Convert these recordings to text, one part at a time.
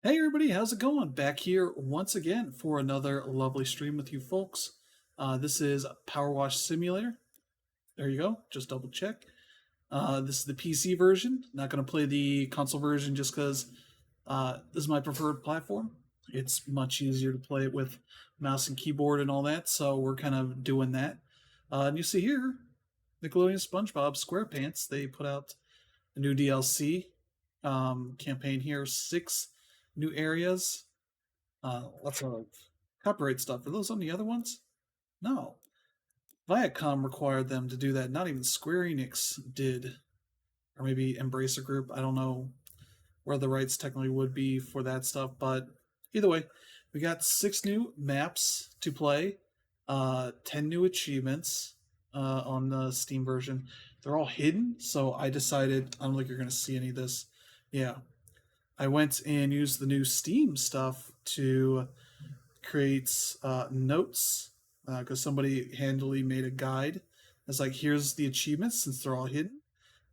Hey everybody, how's it going? Back here once again for another lovely stream with you folks. This is PowerWash Simulator. There you go, just double check. This is the PC version. Not going to play the console version just because this is my preferred platform. It's much easier to play it with mouse and keyboard and all that, so we're kind of doing that. And you see here, Nickelodeon SpongeBob SquarePants, they put out a new DLC campaign here, 6 new areas. Lots of copyright stuff. Are those on the other ones? No. Viacom required them to do that. Not even Square Enix did. Or maybe Embracer Group. I don't know where the rights technically would be for that stuff. But either way, we got 6 new maps to play, 10 new achievements on the Steam version. They're all hidden, so I decided, I don't think you're going to see any of this. Yeah. I went and used the new Steam stuff to create notes because somebody handily made a guide. It's like, here's the achievements since they're all hidden.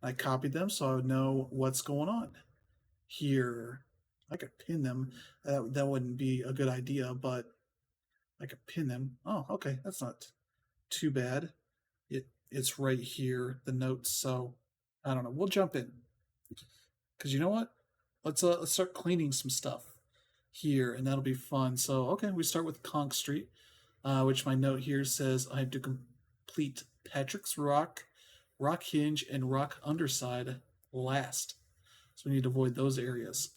I copied them so I would know what's going on. Here, I could pin them. That wouldn't be a good idea, but I could pin them. Oh, okay, that's not too bad. It's right here, the notes. So I don't know. We'll jump in because you know what? Let's start cleaning some stuff here, and that'll be fun. So okay, we start with Conch Street, which my note here says I have to complete Patrick's Rock, Rock Hinge, and Rock Underside last. So we need to avoid those areas.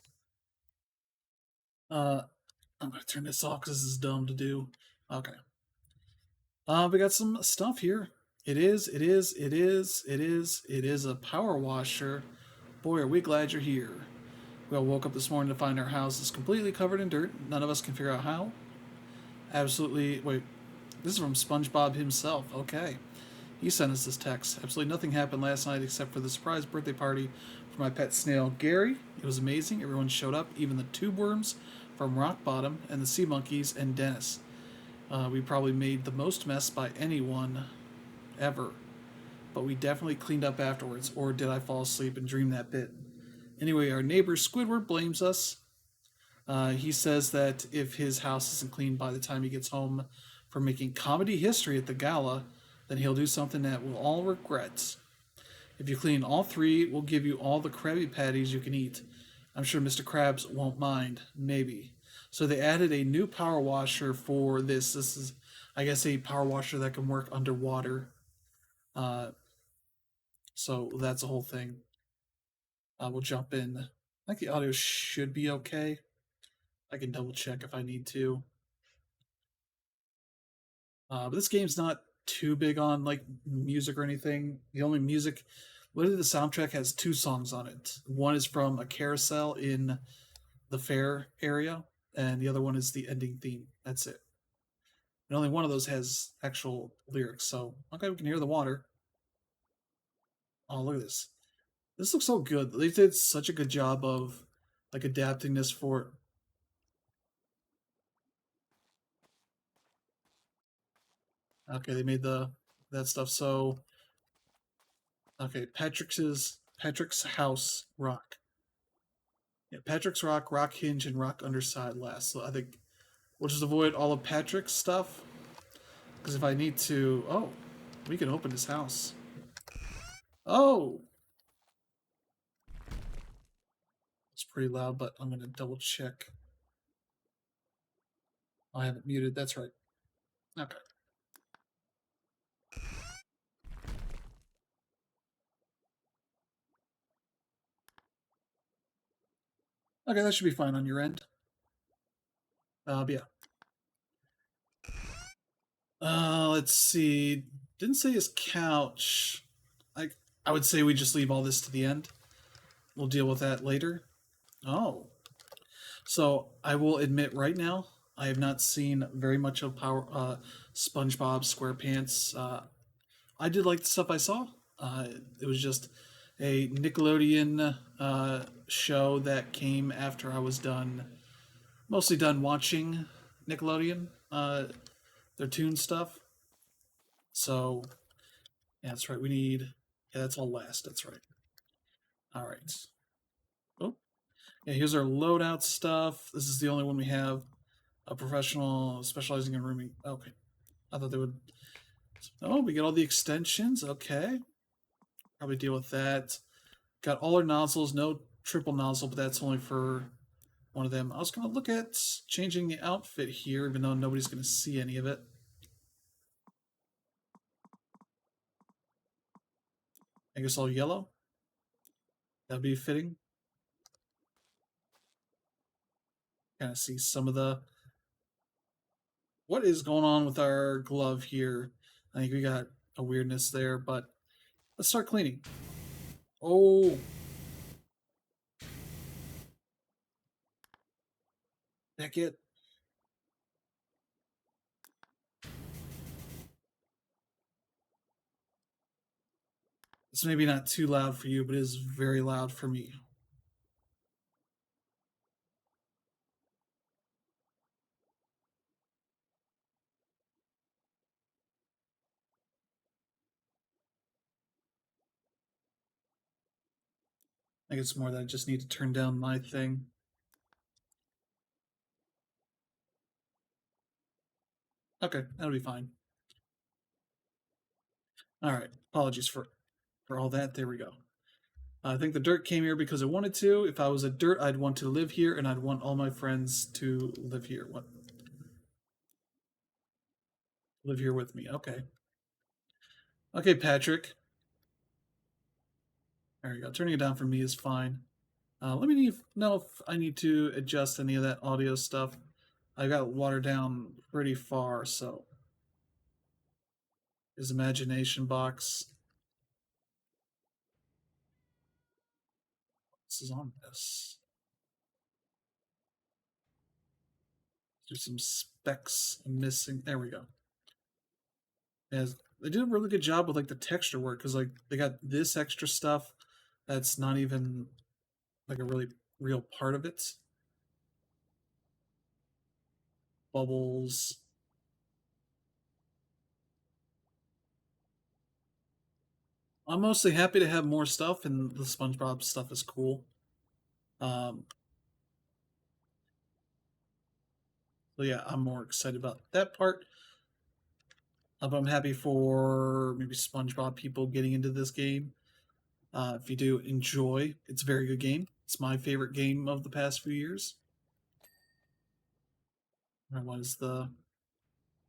Uh, I'm gonna turn this off because this is dumb to do. Okay. We got some stuff here. It is a power washer. Boy, are we glad you're here. We all woke up this morning to find our house is completely covered in dirt. None of us can figure out how. Absolutely. Wait, this is from SpongeBob himself. Okay. He sent us this text. Absolutely nothing happened last night except for the surprise birthday party for my pet snail, Gary. It was amazing. Everyone showed up, even the tube worms from Rock Bottom and the sea monkeys and Dennis. We probably made the most mess by anyone ever. But we definitely cleaned up afterwards, or did I fall asleep and dream that bit? Anyway, our neighbor Squidward blames us. He says that if his house isn't cleaned by the time he gets home from making comedy history at the gala, then he'll do something that we'll all regret. If you clean all 3, we'll give you all the Krabby Patties you can eat. I'm sure Mr. Krabs won't mind. Maybe. So they added a new power washer for this. This is, I guess, a power washer that can work underwater. Uh, so that's the whole thing. We'll jump in. I think the audio should be okay. I can double check if I need to. But this game's not too big on like music or anything. The only music, literally, the soundtrack has 2 songs on it. One is from a carousel in the fair area, and the other one is the ending theme. That's it. And only one of those has actual lyrics. So okay, we can hear the water. Oh, look at this. This looks so good. They did such a good job of like adapting this for. Okay, they made that stuff. So okay, Patrick's house rock. Yeah, Patrick's rock, rock hinge, and rock underside last. So I think we'll just avoid all of Patrick's stuff because if I need to, oh, we can open his house. Oh, it's pretty loud, but I'm gonna double check. I have it muted. That's right. Okay. Okay, that should be fine on your end. But yeah. Let's see. Didn't say his couch. I I would say we just leave all this to the end. We'll deal with that later. Oh, so I will admit right now, I have not seen very much of SpongeBob SquarePants. I did like the stuff I saw. It was just a Nickelodeon show that came after I was mostly done watching Nickelodeon, their toon stuff. So yeah, that's right. Yeah, that's all last. That's right. All right. Oh, Yeah, here's our loadout stuff. This is the only one we have. A professional specializing in rooming. Okay. I thought they would. Oh, we get all the extensions. Okay. Probably deal with that. Got all our nozzles. No triple nozzle, but that's only for one of them. I was going to look at changing the outfit here, even though nobody's going to see any of it. I guess all yellow. That'd be fitting. Kind of see some of the what is going on with our glove here. I think we got a weirdness there, but let's start cleaning. Oh, heck it. It's maybe not too loud for you, but it is very loud for me. I think it's more that I just need to turn down my thing. Okay, that'll be fine. All right, apologies for all that. There we go. I think the dirt came here because I wanted to. If I was a dirt, I'd want to live here, and I'd want all my friends to live here. What? Live here with me. Okay. Okay, Patrick. There you go. Turning it down for me is fine. Let me know if I need to adjust any of that audio stuff. I got watered down pretty far, so his imagination box. This is on this. There's some specks missing. There we go. As they did a really good job with like the texture work because like they got this extra stuff that's not even like a really real part of it. Bubbles. I'm mostly happy to have more stuff, and the SpongeBob stuff is cool. Um, so yeah, I'm more excited about that part. But I'm happy for maybe SpongeBob people getting into this game. If you do enjoy, it's a very good game. It's my favorite game of the past few years. That was the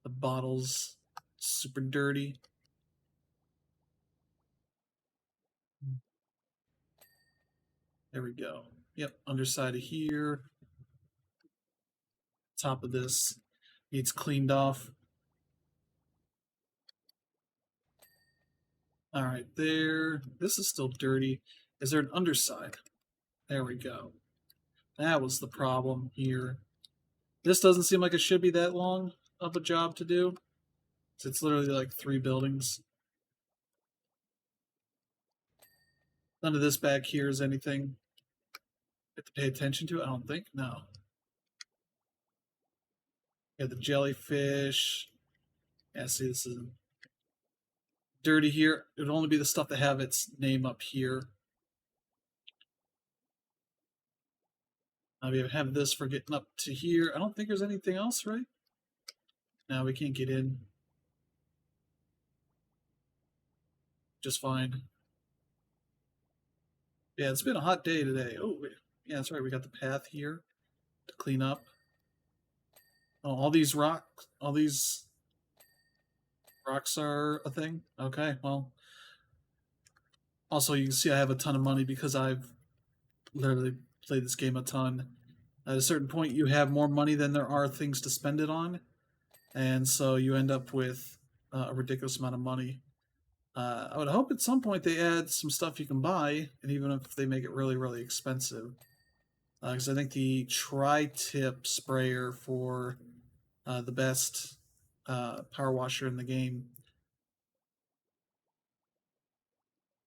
bottles super dirty. There we go. Yep, underside of here, top of this needs cleaned off. All right, there. This is still dirty. Is there an underside? There we go. That was the problem here. This doesn't seem like it should be that long of a job to do. It's literally like 3 buildings. None of this back here is anything you have to pay attention to. I don't think. No. Yeah, the jellyfish. Yeah, see, this is dirty here. It would only be the stuff that have its name up here. We have this for getting up to here. I don't think there's anything else, right? No, we can't get in. Just fine. Yeah, it's been a hot day today. Oh, yeah, that's right. We got the path here to clean up. Oh, all these rocks are a thing. Okay, well, also you can see I have a ton of money because I've literally played this game a ton. At a certain point, you have more money than there are things to spend it on, and so you end up with a ridiculous amount of money. I would hope at some point they add some stuff you can buy, and even if they make it really, really expensive. Because I think the tri-tip sprayer for the best power washer in the game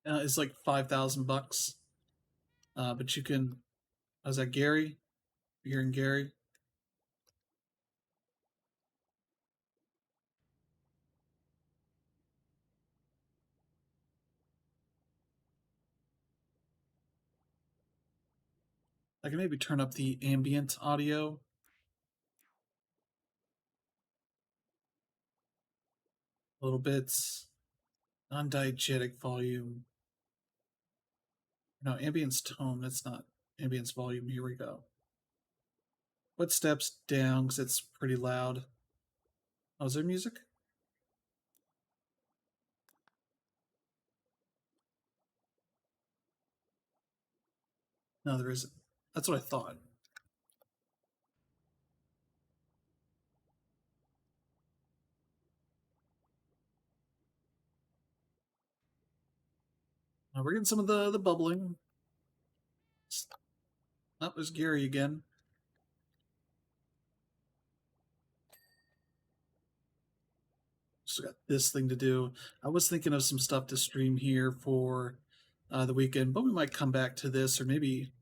is like $5,000. But you can. Was that Gary? You're hearing Gary? I can maybe turn up the ambient audio a little bit. Non-diegetic volume. No, ambience tone. That's not ambience volume. Here we go. Footsteps down because it's pretty loud. Oh, is there music? No, there isn't. That's what I thought. We're getting some of the bubbling. Oh, there's Gary again. Just got this thing to do. I was thinking of some stuff to stream here for the weekend, but we might come back to this or maybe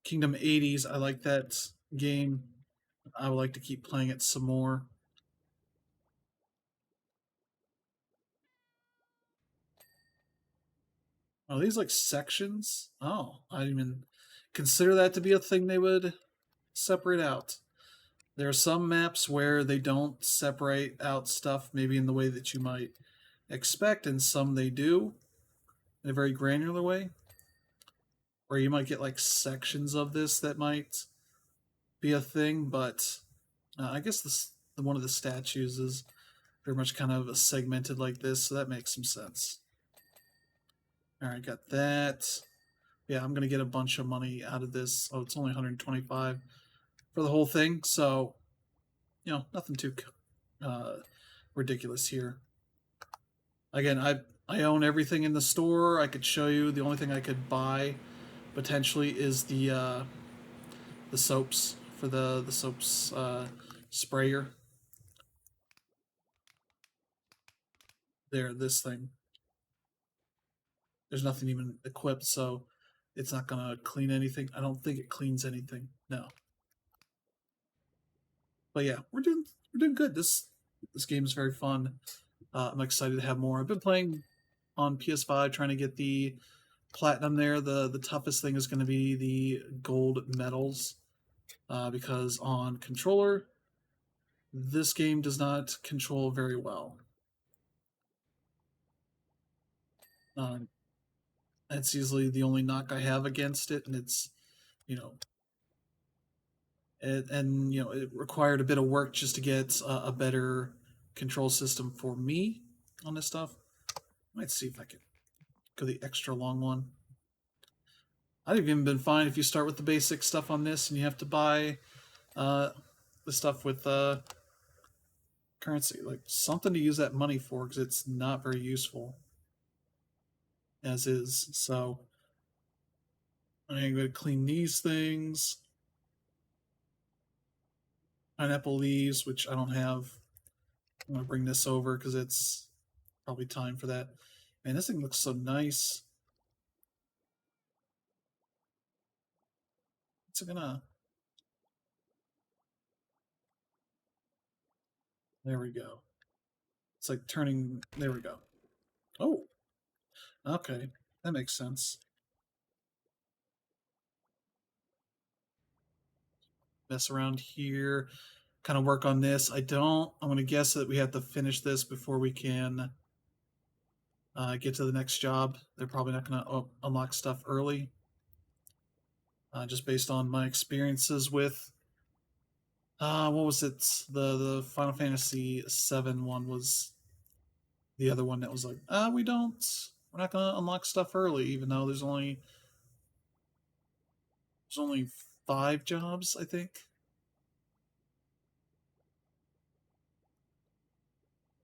Kingdom 80s. I like that game. I would like to keep playing it some more. Oh, these like sections? Oh, I didn't even consider that to be a thing they would separate out. There are some maps where they don't separate out stuff maybe in the way that you might expect, and some they do in a very granular way. Or you might get like sections of this that might be a thing, but I guess this the one of the statues is very much kind of segmented like this, so that makes some sense. All right, got that. Yeah, I'm gonna get a bunch of money out of this. Oh, it's only 125 for the whole thing, so nothing too uh, ridiculous here. Again, I own everything in the store. I could show you. The only thing I could buy potentially is the soaps for the soaps sprayer. There, this thing. There's nothing even equipped, so it's not gonna clean anything. I don't think it cleans anything. No. But yeah, we're doing good. This game is very fun. I'm excited to have more. I've been playing on PS5, trying to get the platinum there. The toughest thing is going to be the gold medals, because on controller, this game does not control very well. Um, that's easily the only knock I have against it, and it's you know it required a bit of work just to get a better control system for me on this stuff. Might see if I can go the extra long one. I'd have even been fine if you start with the basic stuff on this and you have to buy uh, the stuff with currency, like something to use that money for, because it's not very useful as is. So I'm going to clean these things. Pineapple leaves, which I don't have. I'm going to bring this over because it's probably time for that. Man, this thing looks so nice. It's gonna. There we go. It's like turning. There we go. Oh, okay. That makes sense. Mess around here. Kind of work on this. I'm going to guess that we have to finish this before we can get to the next job. They're probably not going to unlock stuff early, just based on my experiences with what was it? The Final Fantasy VII one was the other one that was like, we're not going to unlock stuff early, even though there's only 5 jobs, I think.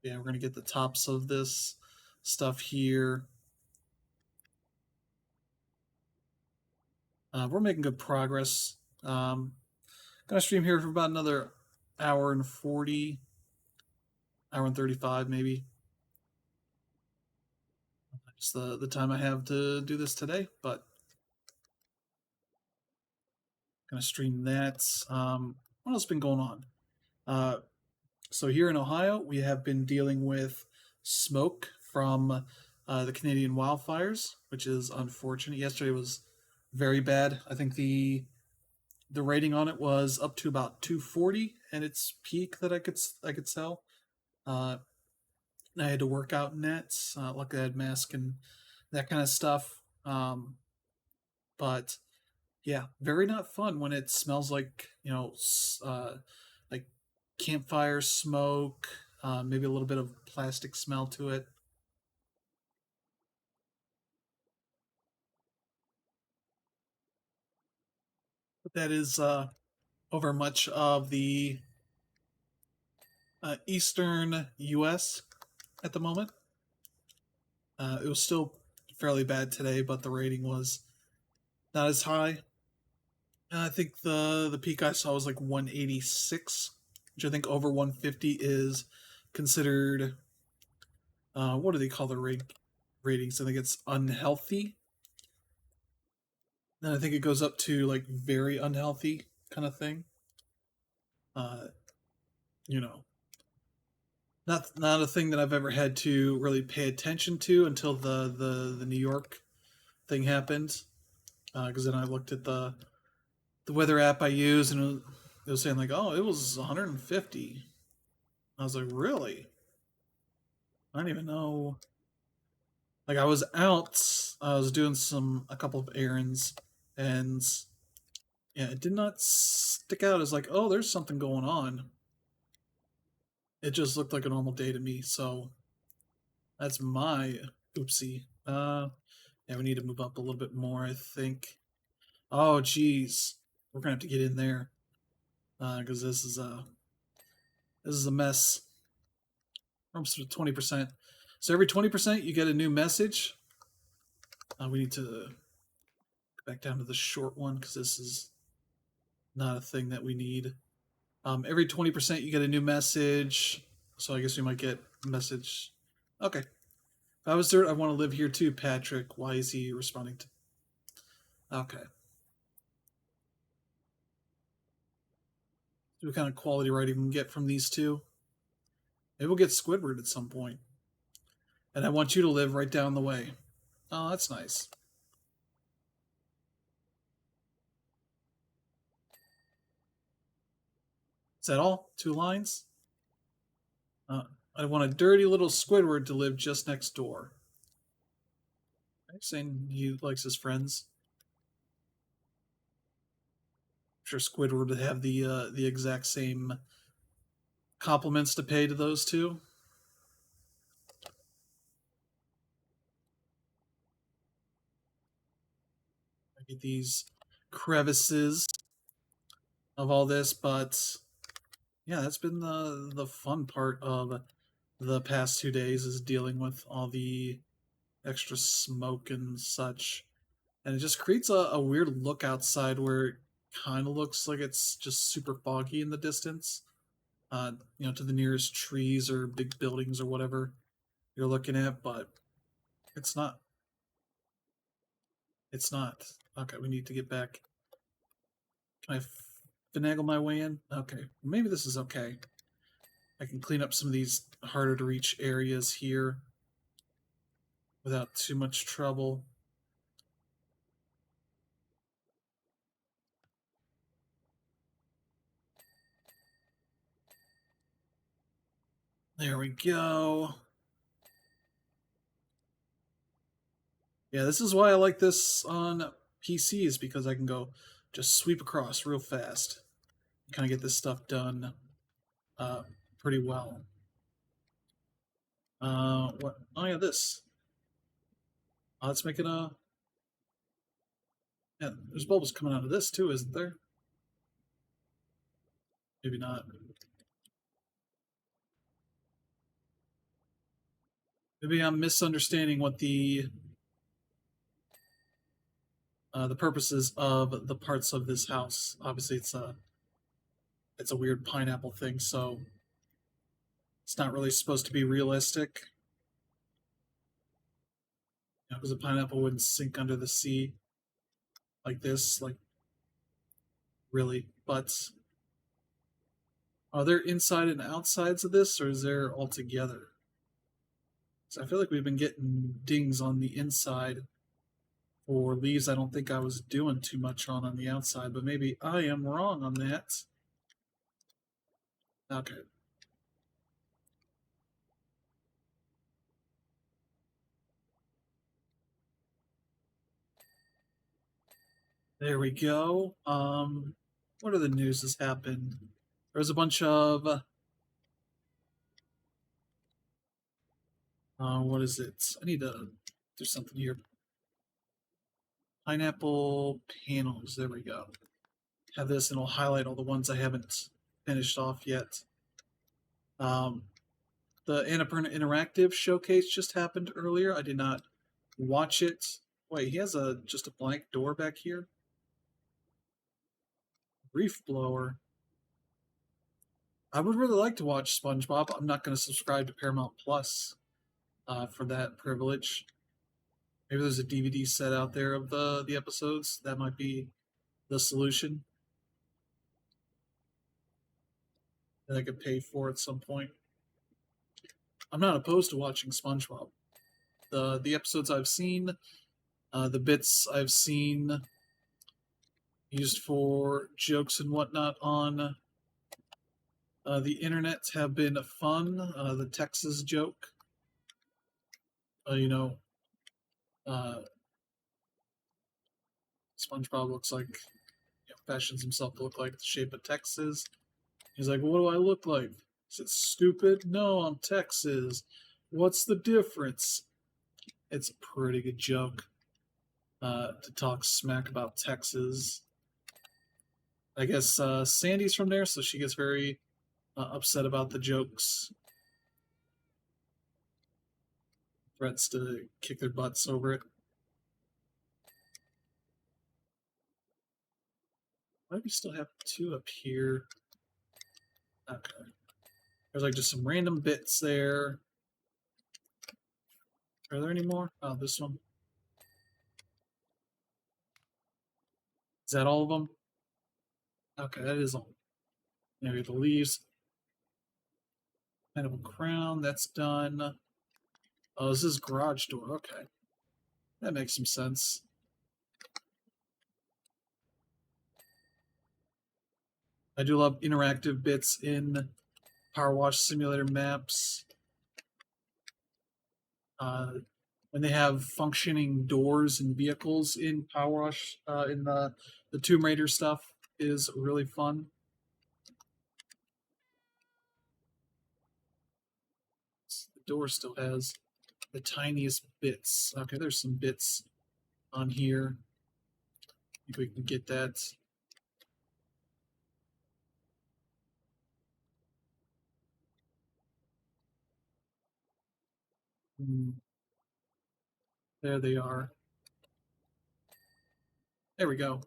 Yeah, we're going to get the tops of this stuff here. We're making good progress. Gonna stream here for about another hour and 40, hour and 35 maybe. It's the time I have to do this today, but gonna stream that. What else has been going on? So here in Ohio, we have been dealing with smoke from the Canadian wildfires, which is unfortunate. Yesterday was very bad. I think the The rating on it was up to about 240 at its peak that I could sell. Uh, I had to work out in that. Luckily, I had mask and that kind of stuff. But yeah, very not fun when it smells like like campfire smoke. Maybe a little bit of plastic smell to it. But that is over much of the eastern U.S. at the moment. It was still fairly bad today, but the rating was not as high. I think the peak I saw was like 186, which I think over 150 is considered. What do they call the ratings? I think it's unhealthy. And I think it goes up to like very unhealthy kind of thing. Uh, you know, not a thing that I've ever had to really pay attention to until the New York thing happened. Because then I looked at the weather app I use, and it was saying like, oh, it was 150. I was like, really? I don't even know. Like I was out, I was doing a couple of errands, and yeah, it did not stick out as like, oh, there's something going on. It just looked like a normal day to me. So that's my oopsie. Yeah, we need to move up a little bit more, I think. Oh, geez, we're gonna have to get in there because this is a mess. Almost 20%. So every 20%, you get a new message. We need to go back down to the short one because this is not a thing that we need. Every 20%, you get a new message. So I guess we might get a message. Okay. If I was there, I want to live here too, Patrick. Why is he responding to? Okay. See what kind of quality writing we can get from these two. Maybe we'll get Squidward at some point. And I want you to live right down the way. Oh, that's nice. Is that all? 2 lines? Uh, I want a dirty little Squidward to live just next door. Saying he likes his friends. I'm sure Squidward would have the exact same compliments to pay to those two. I get these crevices of all this, but yeah, that's been the fun part of the past 2 days is dealing with all the extra smoke and such. And it just creates a weird look outside where it kind of looks like it's just super foggy in the distance. To the nearest trees or big buildings or whatever you're looking at, but it's not. It's not. Okay, we need to get back. Can I finagle my way in? Okay, maybe this is okay. I can clean up some of these harder to reach areas here without too much trouble. There we go. Yeah, this is why I like this on PCs because I can go just sweep across real fast. Kind of get this stuff done uh, pretty well. What? Oh yeah, this. Let's make it a. Yeah, there's bubbles coming out of this too, isn't there? Maybe not. Maybe I'm misunderstanding what the purposes of the parts of this house. Obviously, it's a weird pineapple thing, so it's not really supposed to be realistic. Because a pineapple wouldn't sink under the sea like this, like really. But are there inside and outsides of this, or is there all together? So I feel like we've been getting dings on the inside For leaves, I don't think I was doing too much on the outside, but maybe I am wrong on that. Okay. There we go. What are the news that's happened? There's a bunch of what is it? I need to do something here. Pineapple panels. There we go. Have this, and it'll highlight all the ones I haven't finished off yet. The Annapurna Interactive showcase just happened earlier. I did not watch it. Wait, he has just a blank door back here. Reef blower. I would really like to watch SpongeBob. I'm not going to subscribe to Paramount Plus for that privilege. Maybe there's a DVD set out there of the episodes. That might be the solution that I could pay for at some point. I'm not opposed to watching SpongeBob. The episodes I've seen, the bits I've seen used for jokes and whatnot on the internet have been fun. The Texas joke, SpongeBob looks like, fashions himself to look like the shape of Texas. He's like, what do I look like? Is it stupid? No, I'm Texas. What's the difference? It's a pretty good joke to talk smack about Texas. I guess Sandy's from there, so she gets very upset about the jokes. Threats to kick their butts over it. Why do we still have two up here? Okay. There's like just some random bits there. Are there any more? Oh, this one. Is that all of them? Okay, that is all. Maybe the leaves. Kind of a crown, that's done. Oh, this is garage door. Okay. That makes some sense. I do love interactive bits in PowerWash Simulator maps. When they have functioning doors and vehicles in PowerWash, in the Tomb Raider stuff, is really fun. The door still has the tiniest bits. Okay, there's some bits on here. I think we can get that. There they are. There we go.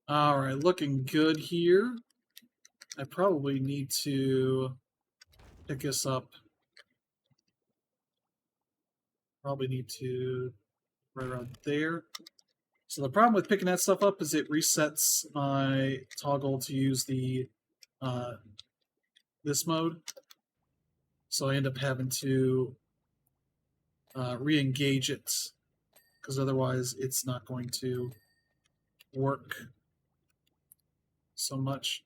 All right, looking good here. I probably need to pick this up. Probably need to right around there. So the problem with picking that stuff up is it resets my toggle to use the this mode. So I end up having to re-engage it because otherwise it's not going to work so much.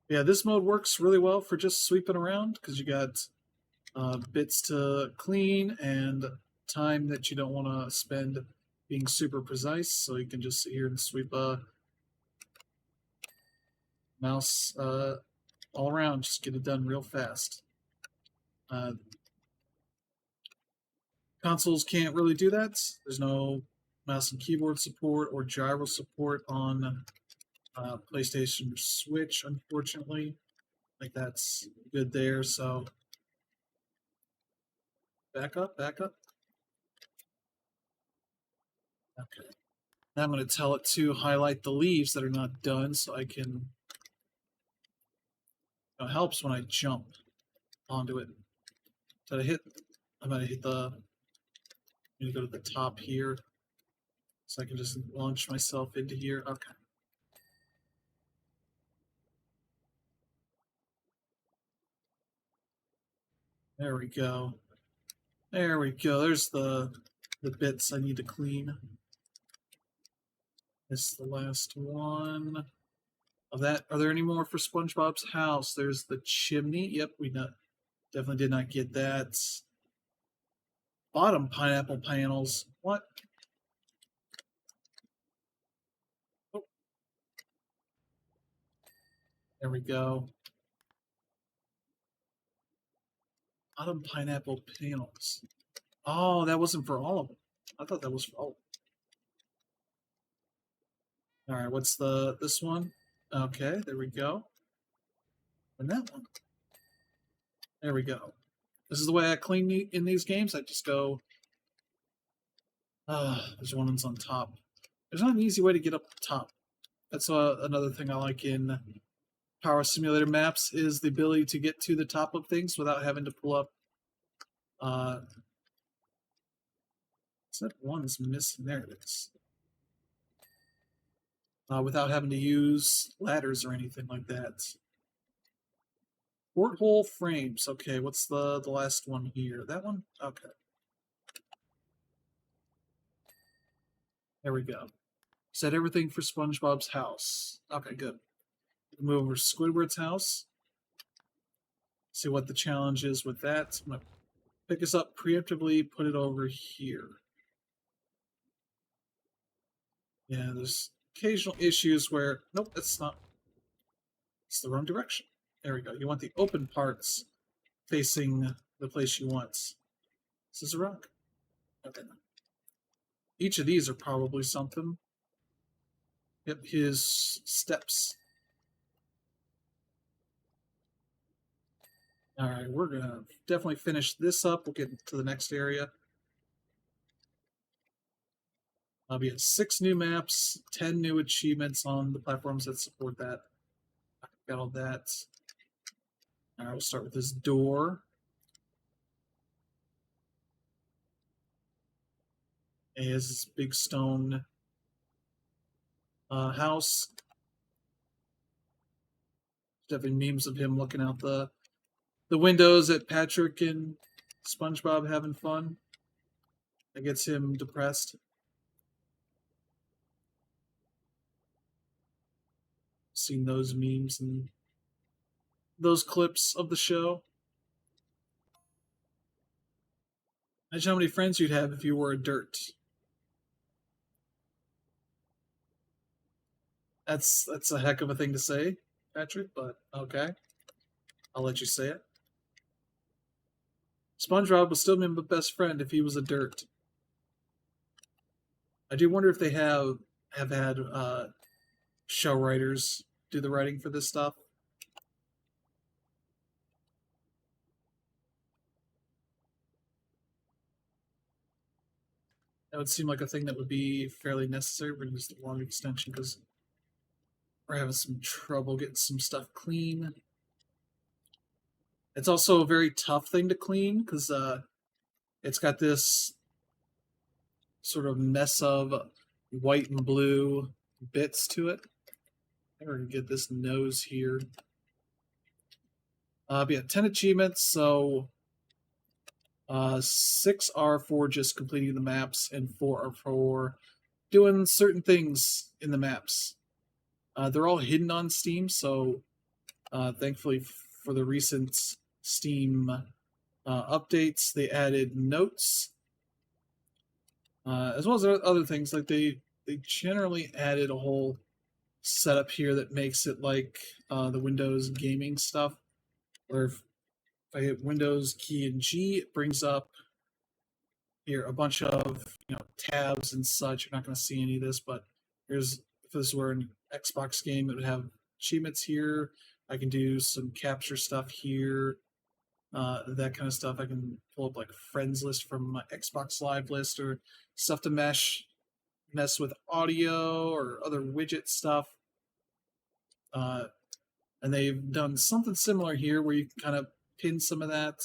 Yeah, this mode works really well for just sweeping around because you got bits to clean and time that you don't want to spend being super precise, so you can just sit here and sweep a mouse all around, just get it done real fast. Consoles can't really do that. There's no mouse and keyboard support or gyro support on PlayStation or Switch, unfortunately. Like that's good there, so back up, back up. Okay. Now I'm going to tell it to highlight the leaves that are not done so I can... It helps when I jump onto it. Did I hit... I'm going to hit the... I'm going to go to the top here so I can just launch myself into here. Okay. There we go. There we go. There's the bits I need to clean. This is the last one of that. Are there any more for SpongeBob's house? There's the chimney. Yep, we definitely did not get that. Bottom pineapple panels. What? Oh, there we go. Bottom pineapple panels. Oh, that wasn't for all of them. I thought that was for all of them. All right, what's this one? Okay, there we go. And that one. There we go. This is the way I clean in these games. I just go. There's one that's on top. There's not an easy way to get up the top. That's another thing I like in Power Simulator maps is the ability to get to the top of things without having to pull up. That one's missing. There it is. Without having to use ladders or anything like that. Porthole frames. Okay, what's the last one here? That one? Okay. There we go. Set everything for SpongeBob's house. Okay, good. Move over to Squidward's house. See what the challenge is with that. I'm going to pick this up preemptively, put it over here. Yeah, there's occasional issues where, nope, that's not, it's the wrong direction. There we go. You want the open parts facing the place you want. This is a rock. Okay. Each of these are probably something. Yep, his steps. All right, we're going to definitely finish this up. We'll get to the next area. I'll be at 6 new maps, 10 new achievements on the platforms that support that. I got all that. All right, we'll start with this door. It has this big stone house. Definitely memes of him looking out the windows at Patrick and SpongeBob having fun. That gets him depressed. Seen those memes and those clips of the show. Imagine how many friends you'd have if you were a dirt. That's a heck of a thing to say, Patrick, but okay. I'll let you say it. SpongeBob would still be my best friend if he was a dirt. I do wonder if they have had show writers do the writing for this stuff. That would seem like a thing that would be fairly necessary. We're going to use the long extension because we're having some trouble getting some stuff clean. It's also a very tough thing to clean because it's got this sort of mess of white and blue bits to it. We're going to get this nose here. Yeah, 10 achievements, so 6 are for just completing the maps, and 4 are for doing certain things in the maps. They're all hidden on Steam, so thankfully for the recent Steam updates, they added notes, as well as other things. Like they generally added a whole setup here that makes it like the Windows gaming stuff, where if I hit Windows key and G, it brings up here a bunch of tabs and such. You're not going to see any of this, but here's, if this were an Xbox game, it would have achievements here. I can do some capture stuff here, that kind of stuff. I can pull up like friends list from my Xbox Live list, or stuff to mess with audio or other widget stuff. And they've done something similar here where you can kind of pin some of that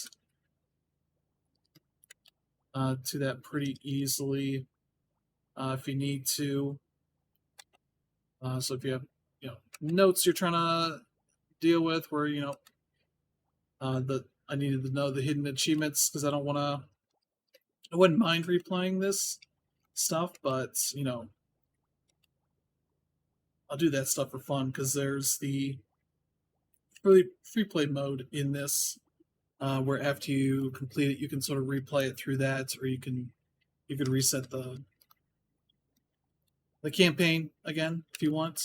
to that pretty easily if you need to. So if you have notes you're trying to deal with where I I needed to know the hidden achievements because I wouldn't mind replaying this stuff, but I'll do that stuff for fun because there's the free play mode in this, where after you complete it, you can sort of replay it through that, or you could reset the campaign again if you want.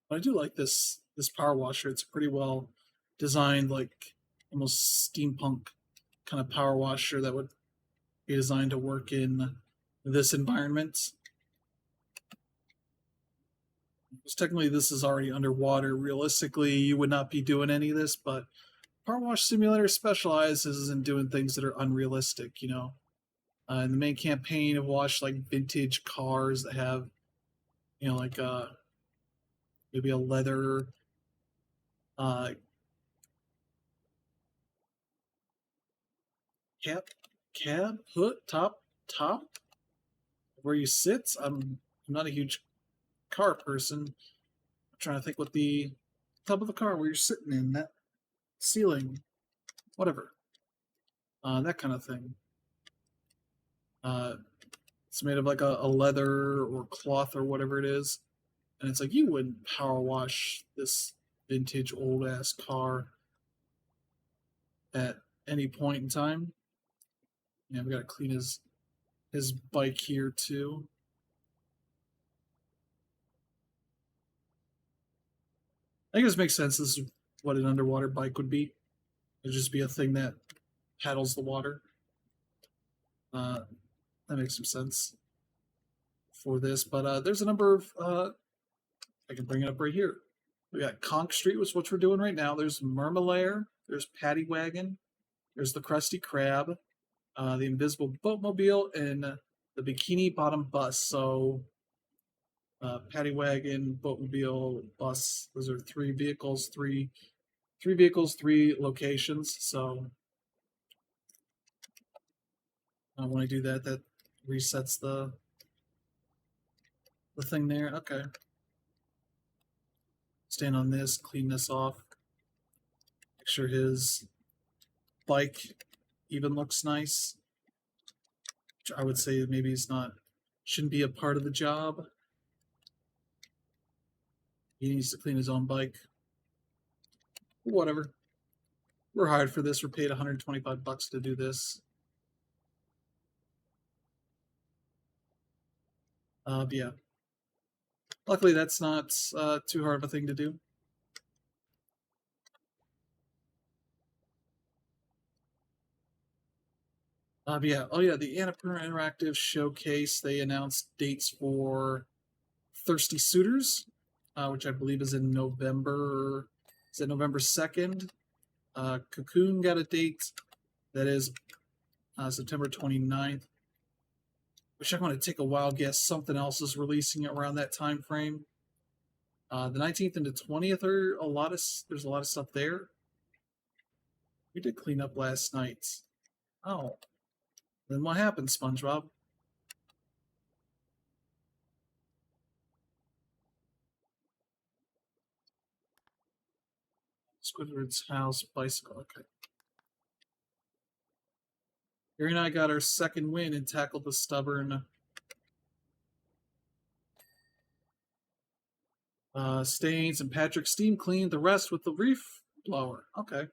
But I do like this power washer. It's pretty well designed, like almost steampunk kind of power washer that would be designed to work in this environment. Because technically, this is already underwater. Realistically, you would not be doing any of this, but PowerWash Simulator specializes in doing things that are unrealistic. In the main campaign, I've watched like vintage cars that have, like maybe a leather uh, cab, hood, top where you sit. I'm not a huge car person. I'm trying to think what the top of the car where you're sitting in, that ceiling, whatever, that kind of thing. It's made of like a leather or cloth or whatever it is, and it's like you wouldn't power wash this vintage old ass car at any point in time. Yeah, we got to clean his bike here too. I guess it makes sense. This is what an underwater bike would be. It'd just be a thing that paddles the water. That makes some sense for this. But there's a number of. I can bring it up right here. We got Conch Street, which is what we're doing right now. There's Mermalair. There's Paddy Wagon. There's the Krusty Krab. The Invisible Boatmobile, and the Bikini Bottom Bus. So, Paddy Wagon, Boatmobile, Bus. Those are three vehicles, three locations. So, when I do that, that resets the thing there. Okay. Stand on this, clean this off. Make sure his bike even looks nice. Which I would say maybe shouldn't be a part of the job. He needs to clean his own bike. Whatever. We're hired for this. We're paid $125 to do this. But yeah. Luckily, that's not too hard of a thing to do. But yeah. Oh yeah, the Annapurna Interactive Showcase. They announced dates for Thirsty Suitors, which I believe is in November. Is it November 2nd? Cocoon got a date that is September 29th. Wish I want to take a wild guess. Something else is releasing around that time frame. The 19th and the 20th are there's a lot of stuff there. We did clean up last night. Oh. Then what happened, SpongeBob? Squidward's house, bicycle. Okay. Gary and I got our second win and tackled the stubborn Stains, and Patrick steam cleaned the rest with the reef blower. Okay.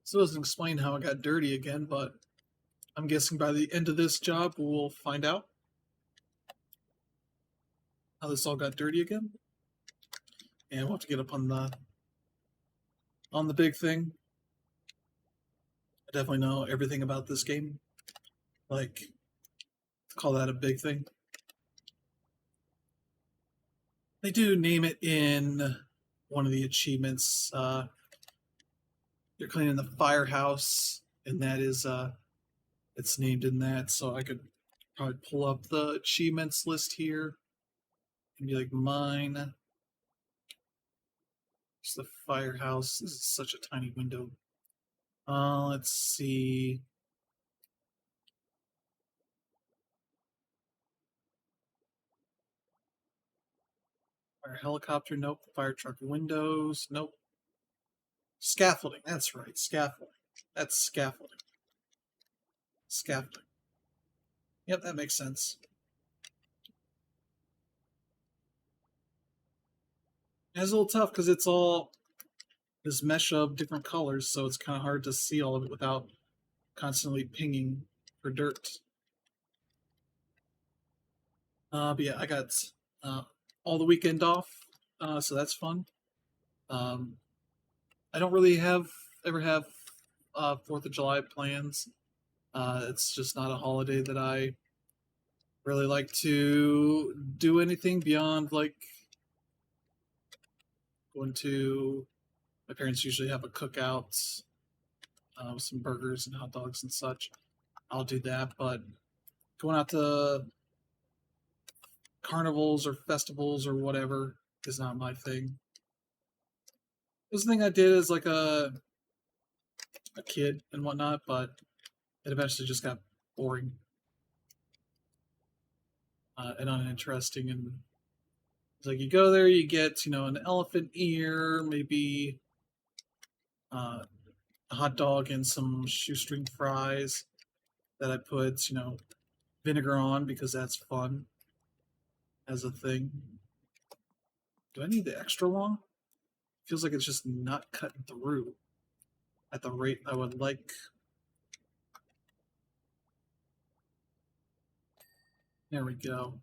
So it doesn't explain how it got dirty again, but I'm guessing by the end of this job we'll find out how this all got dirty again. And we'll have to get up on the big thing. I definitely know everything about this game. Like, call that a big thing. They do name it in one of the achievements. You're cleaning the firehouse, and that is it's named in that. So I could probably pull up the achievements list here and be like, mine. It's the firehouse. This is such a tiny window. Let's see. Fire helicopter, nope. Fire truck windows, nope. Scaffolding, that's right, scaffolding. That's scaffolding. Scaffolding. Yep, that makes sense. It's a little tough because it's all this mesh of different colors, so it's kind of hard to see all of it without constantly pinging for dirt. But yeah, I got all the weekend off, so that's fun. I don't really ever have 4th of July plans. It's just not a holiday that I really like to do anything beyond like going to. My parents usually have a cookout with some burgers and hot dogs and such. I'll do that, but going out to carnivals or festivals or whatever is not my thing. It was the thing I did as like a kid and whatnot, but it eventually just got boring and uninteresting. And it's like you go there, you get an elephant ear, maybe a hot dog and some shoestring fries that I put vinegar on because that's fun as a thing. Do I need the extra long? Feels like it's just not cutting through at the rate I would like. There we go.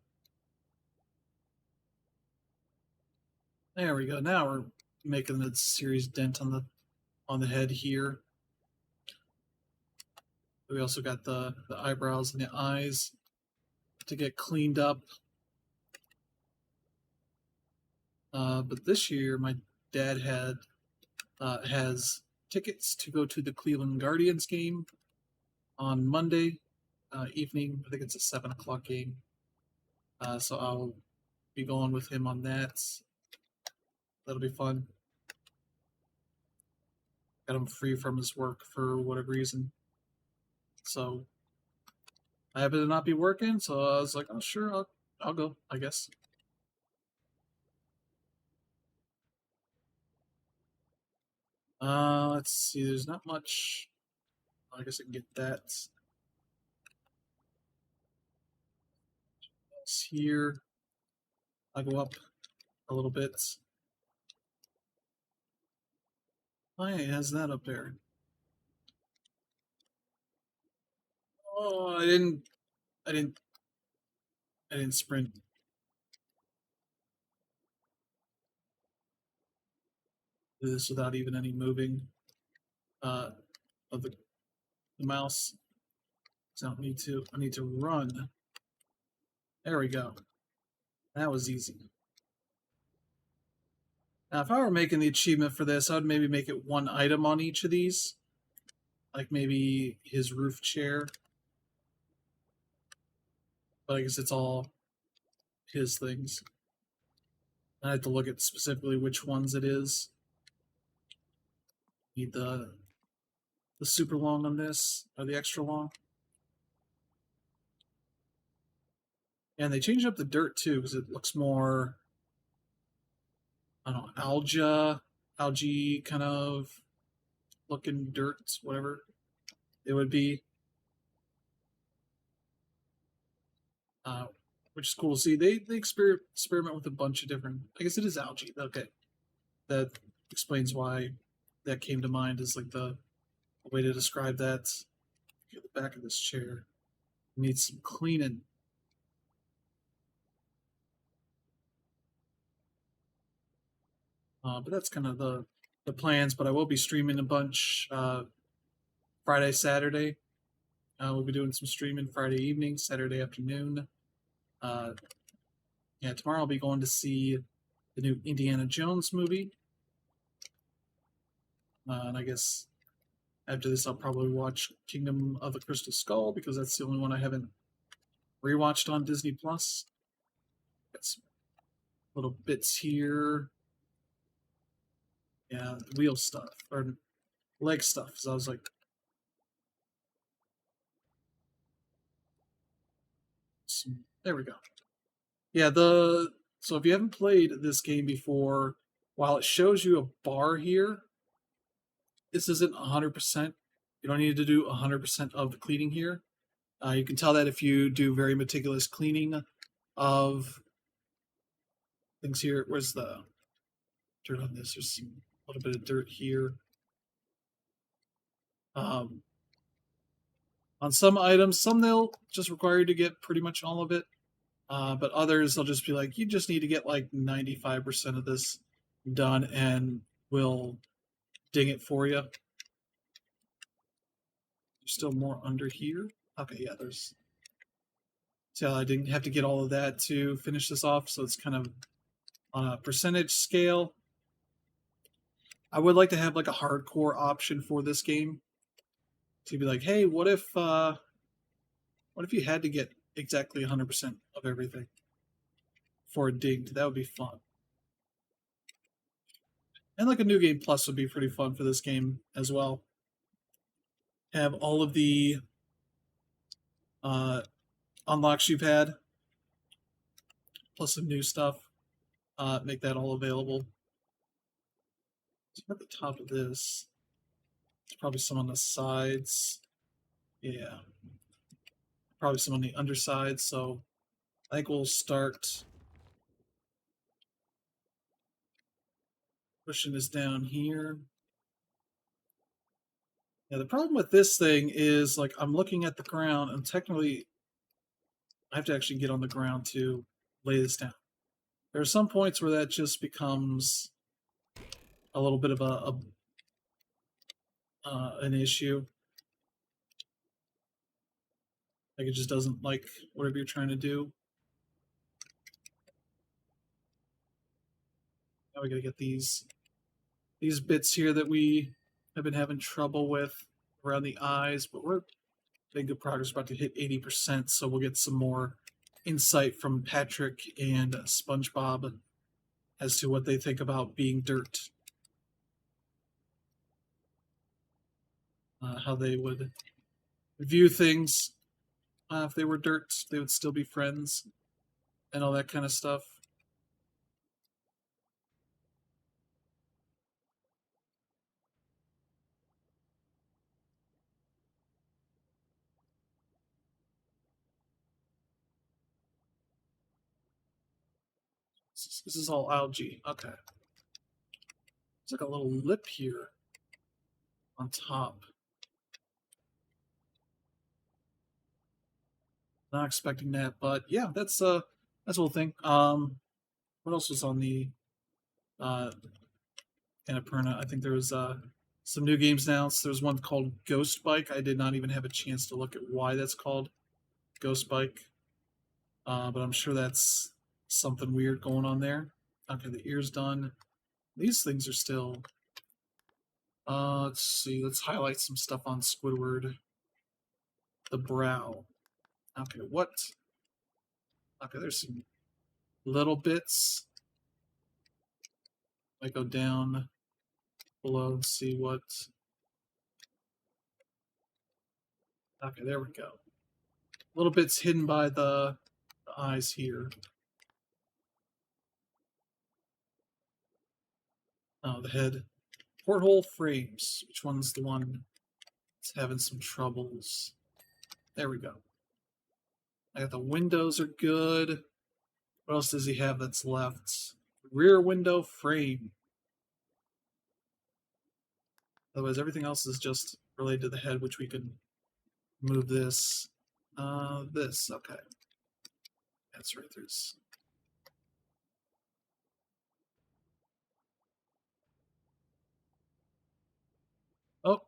There we go. Now we're making a serious dent on the head here. We also got the eyebrows and the eyes to get cleaned up. But this year, my dad has tickets to go to the Cleveland Guardians game on Monday evening. I think it's a 7 o'clock game. So I'll be going with him on that. That'll be fun. Got him free from his work for whatever reason. So I happen to not be working, so I was like, oh sure, I'll go, I guess. Let's see, there's not much. I guess I can get that. It's here. I'll go up a little bit. Oh yeah, it has that up there. Oh, I didn't, I didn't sprint. Do this without even any moving uh, of the mouse. So I don't need to. I need to run. There we go. That was easy. Now, if I were making the achievement for this, I would maybe make it one item on each of these, like maybe his roof chair. But I guess it's all his things. I have to look at specifically which ones it is. Need the super long on this or the extra long. And they changed up the dirt too because it looks more, I don't know, algae kind of looking dirt, whatever it would be. Uh, which is cool to see. They experiment with a bunch of different. I guess it is algae. Okay, that explains why that came to mind as like the way to describe that. Get the back of this chair needs some cleaning. But that's kind of the plans. But I will be streaming a bunch Friday, Saturday. We'll be doing some streaming Friday evening, Saturday afternoon. Yeah, tomorrow I'll be going to see the new Indiana Jones movie. And I guess after this, I'll probably watch Kingdom of the Crystal Skull because that's the only one I haven't rewatched on Disney Plus. Got some little bits here. Yeah, the wheel stuff, or leg stuff. So I was like, there we go. Yeah, so if you haven't played this game before, while it shows you a bar here, this isn't 100%. You don't need to do 100% of the cleaning here. You can tell that if you do very meticulous cleaning of things here. Where's the dirt on this? There's a little bit of dirt here. On some items, some they'll just require you to get pretty much all of it. But others, they'll just be like, you just need to get like 95% of this done and we'll ding it for you. There's still more under here. Okay, yeah, there's... See how I didn't have to get all of that to finish this off, so it's kind of on a percentage scale. I would like to have like a hardcore option for this game. To be like, hey, what if you had to get exactly 100% of everything for a dinged? That would be fun. And like a new game plus would be pretty fun for this game as well. Have all of the unlocks you've had, plus some new stuff. Make that all available. So at the top of this, there's probably some on the sides. Yeah. Probably some on the underside, so I think we'll start pushing this down here. Yeah, the problem with this thing is, like, I'm looking at the ground, and technically I have to actually get on the ground to lay this down. There are some points where that just becomes a little bit of an issue. Like, it just doesn't like whatever you're trying to do. Now we gotta get these bits here that we have been having trouble with around the eyes, but we're making good progress. About to hit 80%, so we'll get some more insight from Patrick and SpongeBob as to what they think about being dirt. How they would view things. If they were dirt, they would still be friends and all that kind of stuff. This is all algae. Okay. There's like a little lip here on top. Not expecting that, but yeah, that's the whole thing. What else was on the Annapurna? I think there was some new games announced. There's one called Ghost Bike. I did not even have a chance to look at why that's called Ghost Bike, but I'm sure that's something weird going on there. Okay, the ear's done. These things are still. Let's see. Let's highlight some stuff on Squidward. The brow. Okay, what? Okay, there's some little bits. I go down below and see what. Okay, there we go. Little bits hidden by the eyes here. Oh, the head. Porthole frames. Which one's the one that's having some troubles? There we go. I got the windows are good. What else does he have that's left? Rear window frame. Otherwise, everything else is just related to the head, which we can move this. This, okay. That's right, there's... Oh.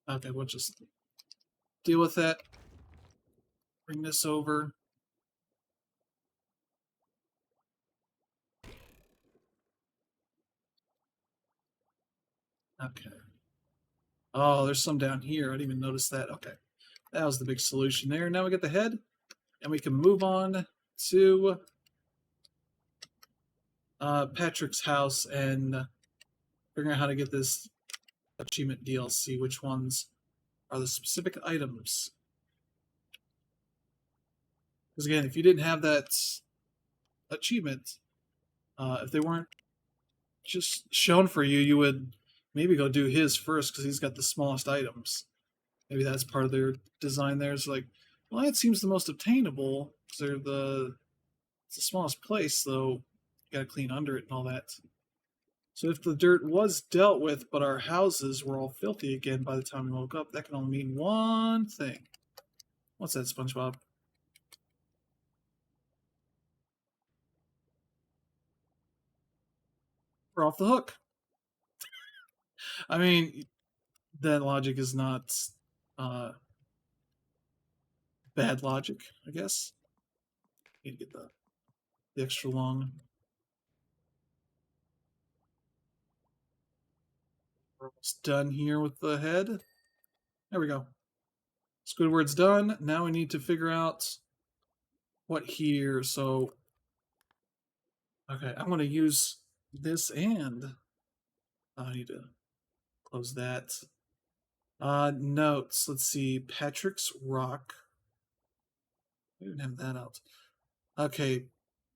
Okay, we'll just deal with that. Bring this over. Okay. Oh, there's some down here. I didn't even notice that. Okay. That was the big solution there. Now we get the head, and we can move on to Patrick's house and figuring out how to get this achievement DLC, which ones are the specific items. Because again, if you didn't have that achievement, if they weren't just shown for you, you would maybe go do his first because he's got the smallest items. Maybe that's part of their design there. It's like, well, that seems the most obtainable because it's the smallest place, though you got to clean under it and all that. So if the dirt was dealt with, but our houses were all filthy again by the time we woke up, that can only mean one thing. What's that, SpongeBob? We're off the hook. I mean, that logic is not uh, bad logic, I guess. Need to get the extra long. We're almost done here with the head. There we go. Squidward's done. Now we need to figure out what here. So, okay, I'm going to use this and I need to close that. Notes. Let's see. Patrick's Rock. We didn't have that out. Okay,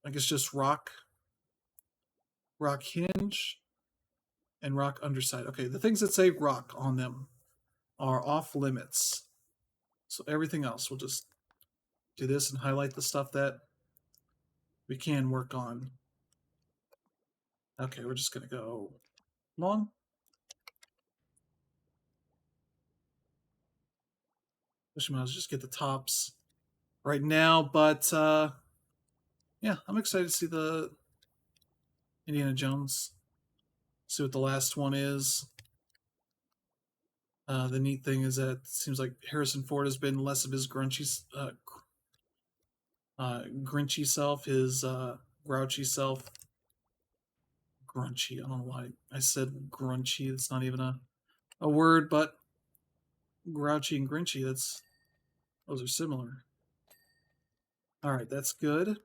I guess just Rock, Rock Hinge, and Rock Underside. Okay, the things that say Rock on them are off limits. So everything else, we'll just do this and highlight the stuff that we can work on. Okay, we're just going to go long. Wish I was just get the tops right now, but yeah, I'm excited to see the Indiana Jones. See what the last one is. The neat thing is that it seems like Harrison Ford has been less of his grinchy self, his grouchy self. Grunchy. I don't know why I said grunchy. It's not even a word, but grouchy and grinchy. Those are similar. All right, that's good.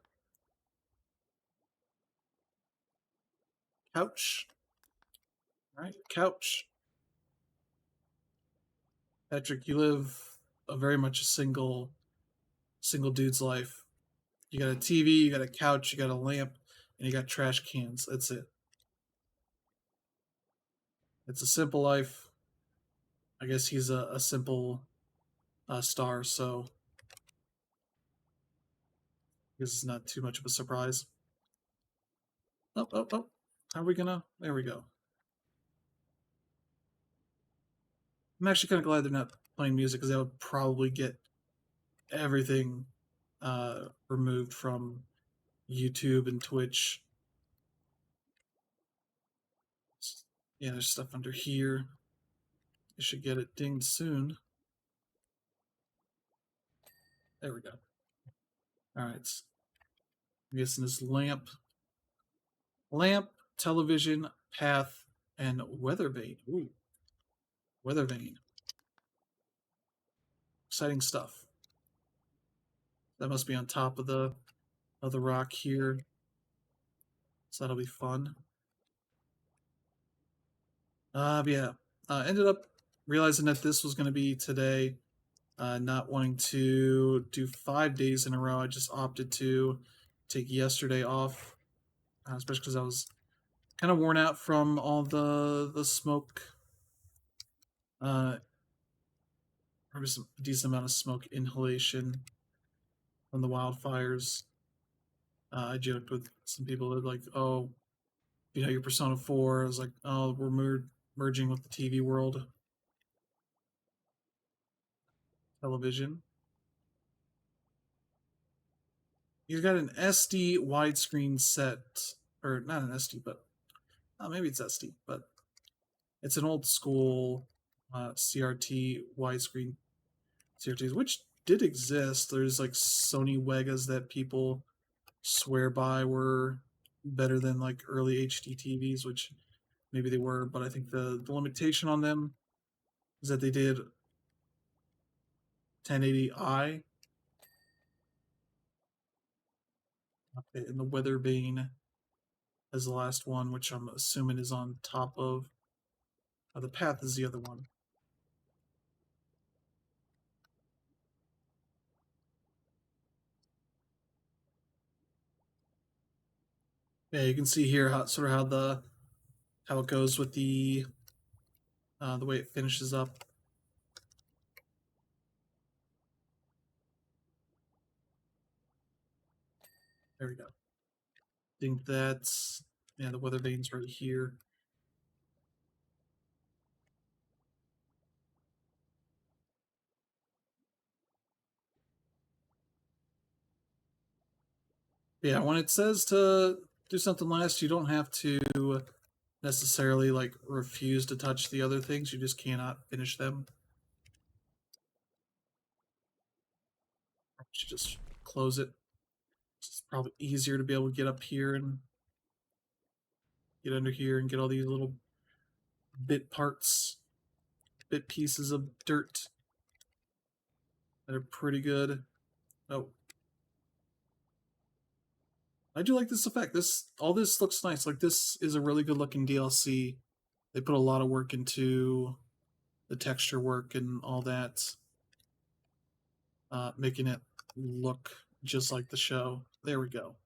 Couch. All right, couch. Patrick, you live a very much a single dude's life. You got a TV, you got a couch, you got a lamp, and you got trash cans. That's it. It's a simple life. I guess he's a simple star, so this is not too much of a surprise. Oh, oh, oh. How are we gonna? There we go. I'm actually kind of glad they're not playing music because that would probably get everything removed from YouTube and Twitch. Yeah, there's stuff under here. You should get it dinged soon. There we go. All right. I'm guessing this lamp, television, path, and weather vane. Ooh, weather vane. Exciting stuff. That must be on top of the rock here. So that'll be fun. Yeah. Ended up realizing that this was going to be today. Not wanting to do 5 days in a row, I just opted to take yesterday off, especially because I was kind of worn out from all the smoke. There was a decent amount of smoke inhalation from the wildfires. I joked with some people that like, oh, you know, your Persona 4. I was like, oh, we're merging with the TV world. Television. You've got an SD widescreen set, or not an SD, but maybe it's SD, but it's an old school CRT widescreen CRTs, which did exist. There's like Sony Wegas that people swear by were better than like early HD TVs, which maybe they were, but I think the limitation on them is that they did 1080i. Okay, and the Weather Vane is the last one, which I'm assuming is on top of The path is the other one. Yeah, you can see here how sort of how it goes with the way it finishes up. There we go. I think that's the weather vane's right here. Yeah, when it says to do something last, you don't have to necessarily like refuse to touch the other things. You just cannot finish them. You should just close it. It's probably easier to be able to get up here and get under here and get all these little bit parts, bit pieces of dirt that are pretty good. Oh, I do like this effect. All this looks nice. Like this is a really good looking DLC. They put a lot of work into the texture work and all that, making it look just like the show. There we go.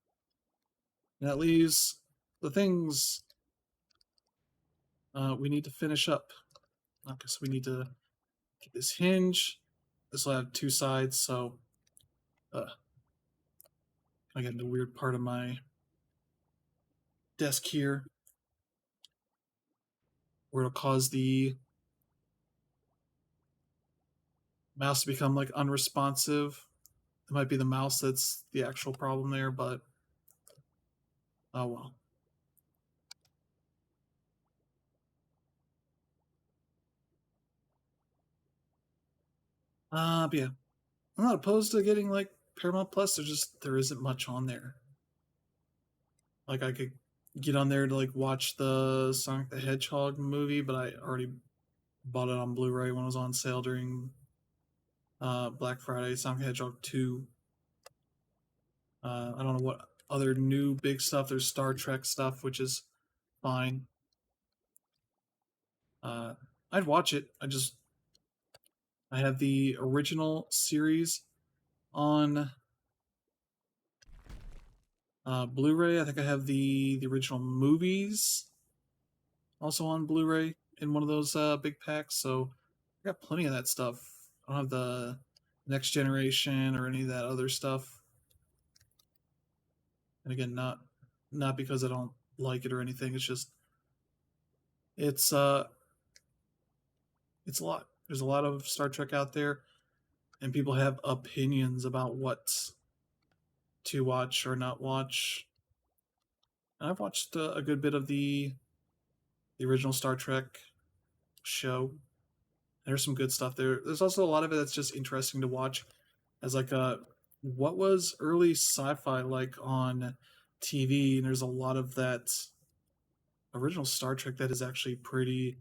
And that leaves the things we need to finish up. Okay, so we need to get this hinge. This will have two sides, so I get into a weird part of my desk here where it'll cause the mouse to become like unresponsive. It might be the mouse that's the actual problem there, but oh well. But yeah, I'm not opposed to getting like Paramount Plus. There isn't much on there. Like I could get on there to like watch the Sonic the Hedgehog movie, but I already bought it on Blu-ray when it was on sale during Black Friday. Sonic the Hedgehog 2. I don't know what other new big stuff. There's Star Trek stuff, which is fine. Uh, I'd watch it. I have the original series on Blu-ray. I think I have the original movies also on Blu-ray in one of those big packs. So I got plenty of that stuff. I don't have the Next Generation or any of that other stuff. And again, not because I don't like it or anything. It's just it's uh it's a lot. There's a lot of Star Trek out there, and people have opinions about what to watch or not watch. And I've watched a good bit of the original Star Trek show. There's some good stuff there. There's also a lot of it that's just interesting to watch as like a what was early sci-fi like on TV, and there's a lot of that original Star Trek that is actually pretty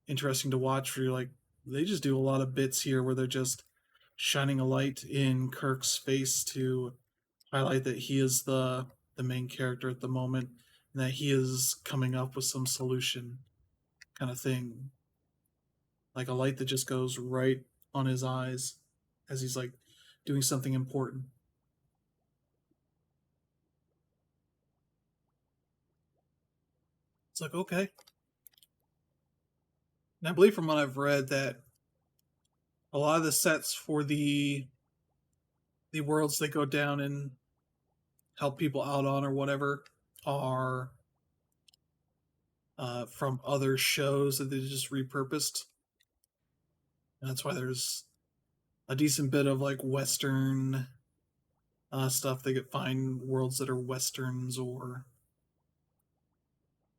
interesting to watch. Where you're like, they just do a lot of bits here where they're just shining a light in Kirk's face to highlight that he is the main character at the moment and that he is coming up with some solution kind of thing. Like a light that just goes right on his eyes as he's like doing something important. It's like, okay. And I believe from what I've read that a lot of the sets for the worlds they go down and help people out on or whatever are from other shows that they just repurposed. And that's why there's a decent bit of like Western stuff. They could find worlds that are Westerns or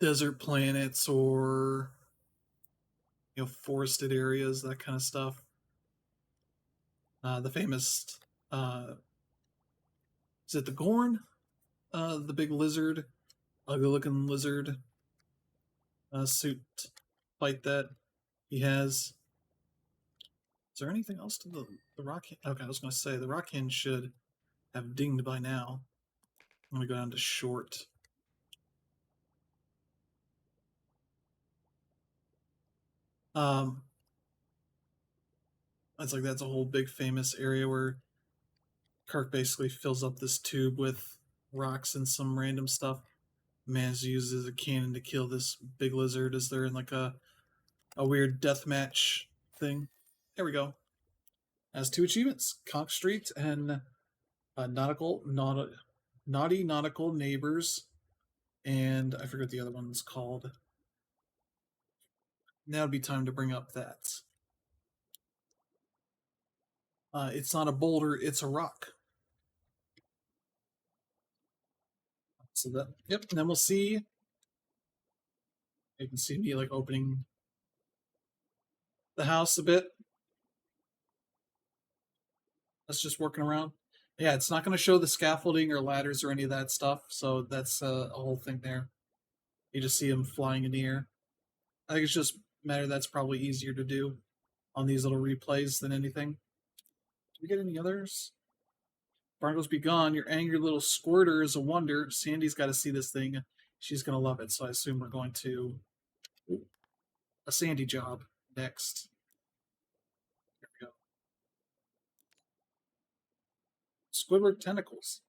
desert planets or forested areas, that kind of stuff. The famous is it the Gorn? The big lizard, ugly looking lizard suit fight that he has. Is there anything else to the rock? Okay, I was going to say the rock hand should have dinged by now. I'm going to go down to short. Um, it's like that's a whole big famous area where Kirk basically fills up this tube with rocks and some random stuff. Mans uses a cannon to kill this big lizard as they're in like a weird death match thing. There we go. Has two achievements: Conk Street and naughty nautical neighbors, and I forget the other one's called. Now would be time to bring up that. It's not a boulder; it's a rock. So that, yep. And then we'll see. You can see me like opening the house a bit. That's just working around. Yeah, it's not going to show the scaffolding or ladders or any of that stuff. So that's a whole thing there. You just see them flying in the air. I think it's just a matter that's probably easier to do on these little replays than anything. Do we get any others? Barnacles be gone. Your angry little squirter is a wonder. Sandy's got to see this thing. She's going to love it. So I assume we're going to a Sandy job next. Here we go. Squidward Tentacles.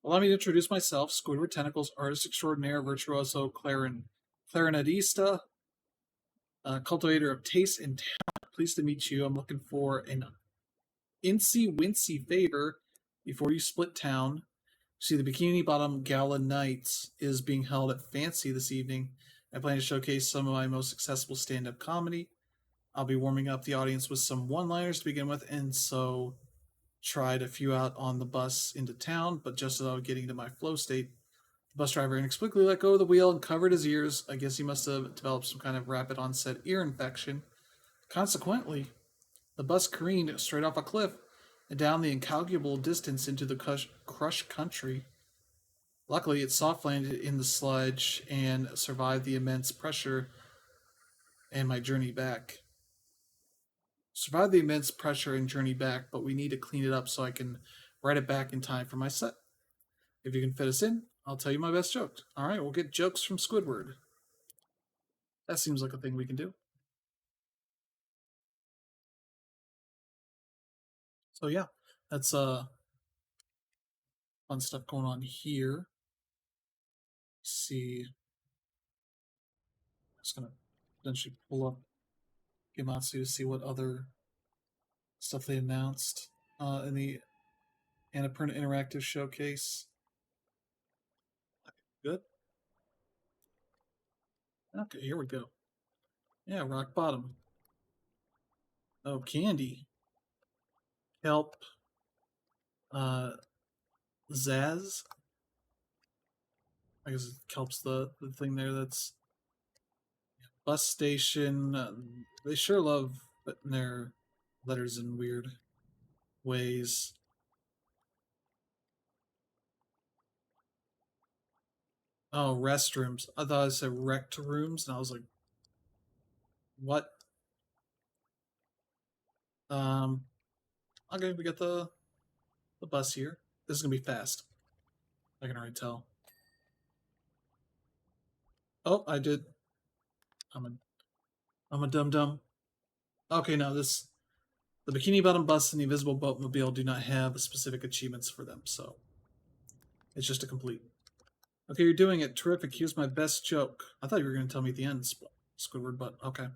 Allow me to introduce myself. Squidward Tentacles, artist extraordinaire, virtuoso, clarinetista, cultivator of taste and talent. Pleased to meet you. I'm looking for an incy wincy favor before you split town. See, the Bikini Bottom Gala Night is being held at Fancy this evening. I plan to showcase some of my most accessible stand-up comedy. I'll be warming up the audience with some one-liners to begin with, and so tried a few out on the bus into town, but just as I was getting to my flow state, the bus driver inexplicably let go of the wheel and covered his ears. I guess he must have developed some kind of rapid onset ear infection. Consequently, the bus careened straight off a cliff and down the incalculable distance into the crushed country. Luckily, it soft landed in the sludge and survived the immense pressure and my journey back. Survived the immense pressure and journey back, but we need to clean it up so I can write it back in time for my set. If you can fit us in, I'll tell you my best joke. All right, we'll get jokes from Squidward. That seems like a thing we can do. So yeah, that's fun stuff going on here. Let's see, just gonna eventually pull up Gematsu to see what other stuff they announced in the Annapurna Interactive Showcase. Good. Okay, here we go. Yeah, rock bottom. Oh, candy. Kelp. Zaz. I guess Kelp's the thing there. That's bus station. They sure love putting their letters in weird ways. Oh, restrooms. I thought it said wrecked rooms, and I was like, what? Um, okay, we got the bus here. This is gonna be fast. I can already tell. Oh, I did. I'm a dum dum. Okay, now the Bikini Bottom bus and the Invisible Boatmobile do not have specific achievements for them, so it's just a complete. Okay, you're doing it. Terrific. Here's my best joke. I thought you were going to tell me at the end, Squidward, but okay.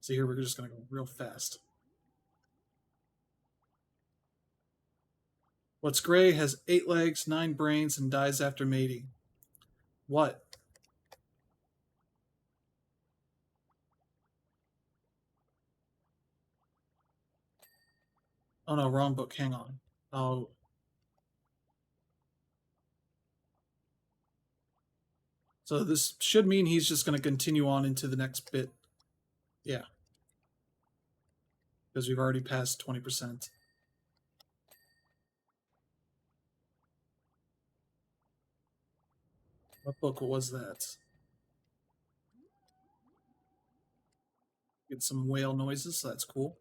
So here we're just going to go real fast. What's gray, has 8 legs, 9 brains, and dies after mating? What? Oh no, wrong book. Hang on. Oh. So this should mean he's just going to continue on into the next bit. Yeah. Because we've already passed 20%. What book was that? Get some whale noises, so that's cool.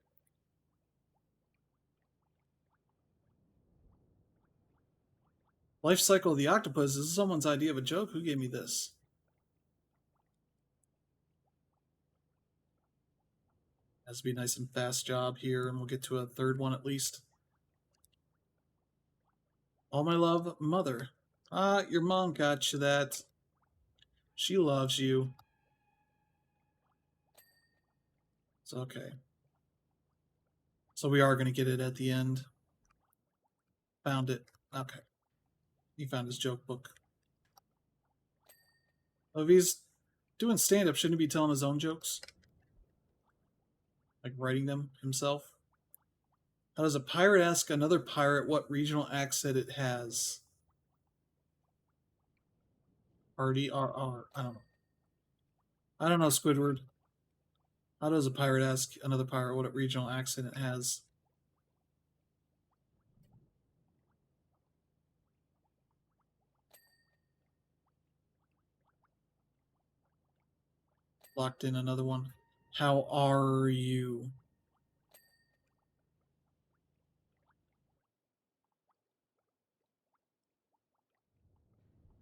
Life cycle of the octopus. This is someone's idea of a joke. Who gave me this? Has to be a nice and fast job here, and we'll get to a third one at least. All my love, Mother. Ah, your mom got you that. She loves you. It's okay. So we are going to get it at the end. Found it. Okay. He found his joke book. Oh, if he's doing stand-up, shouldn't he be telling his own jokes? Like writing them himself? How does a pirate ask another pirate what regional accent it has? RDRR. I don't know. I don't know, Squidward. How does a pirate ask another pirate what regional accent it has? Locked in another one. How are you?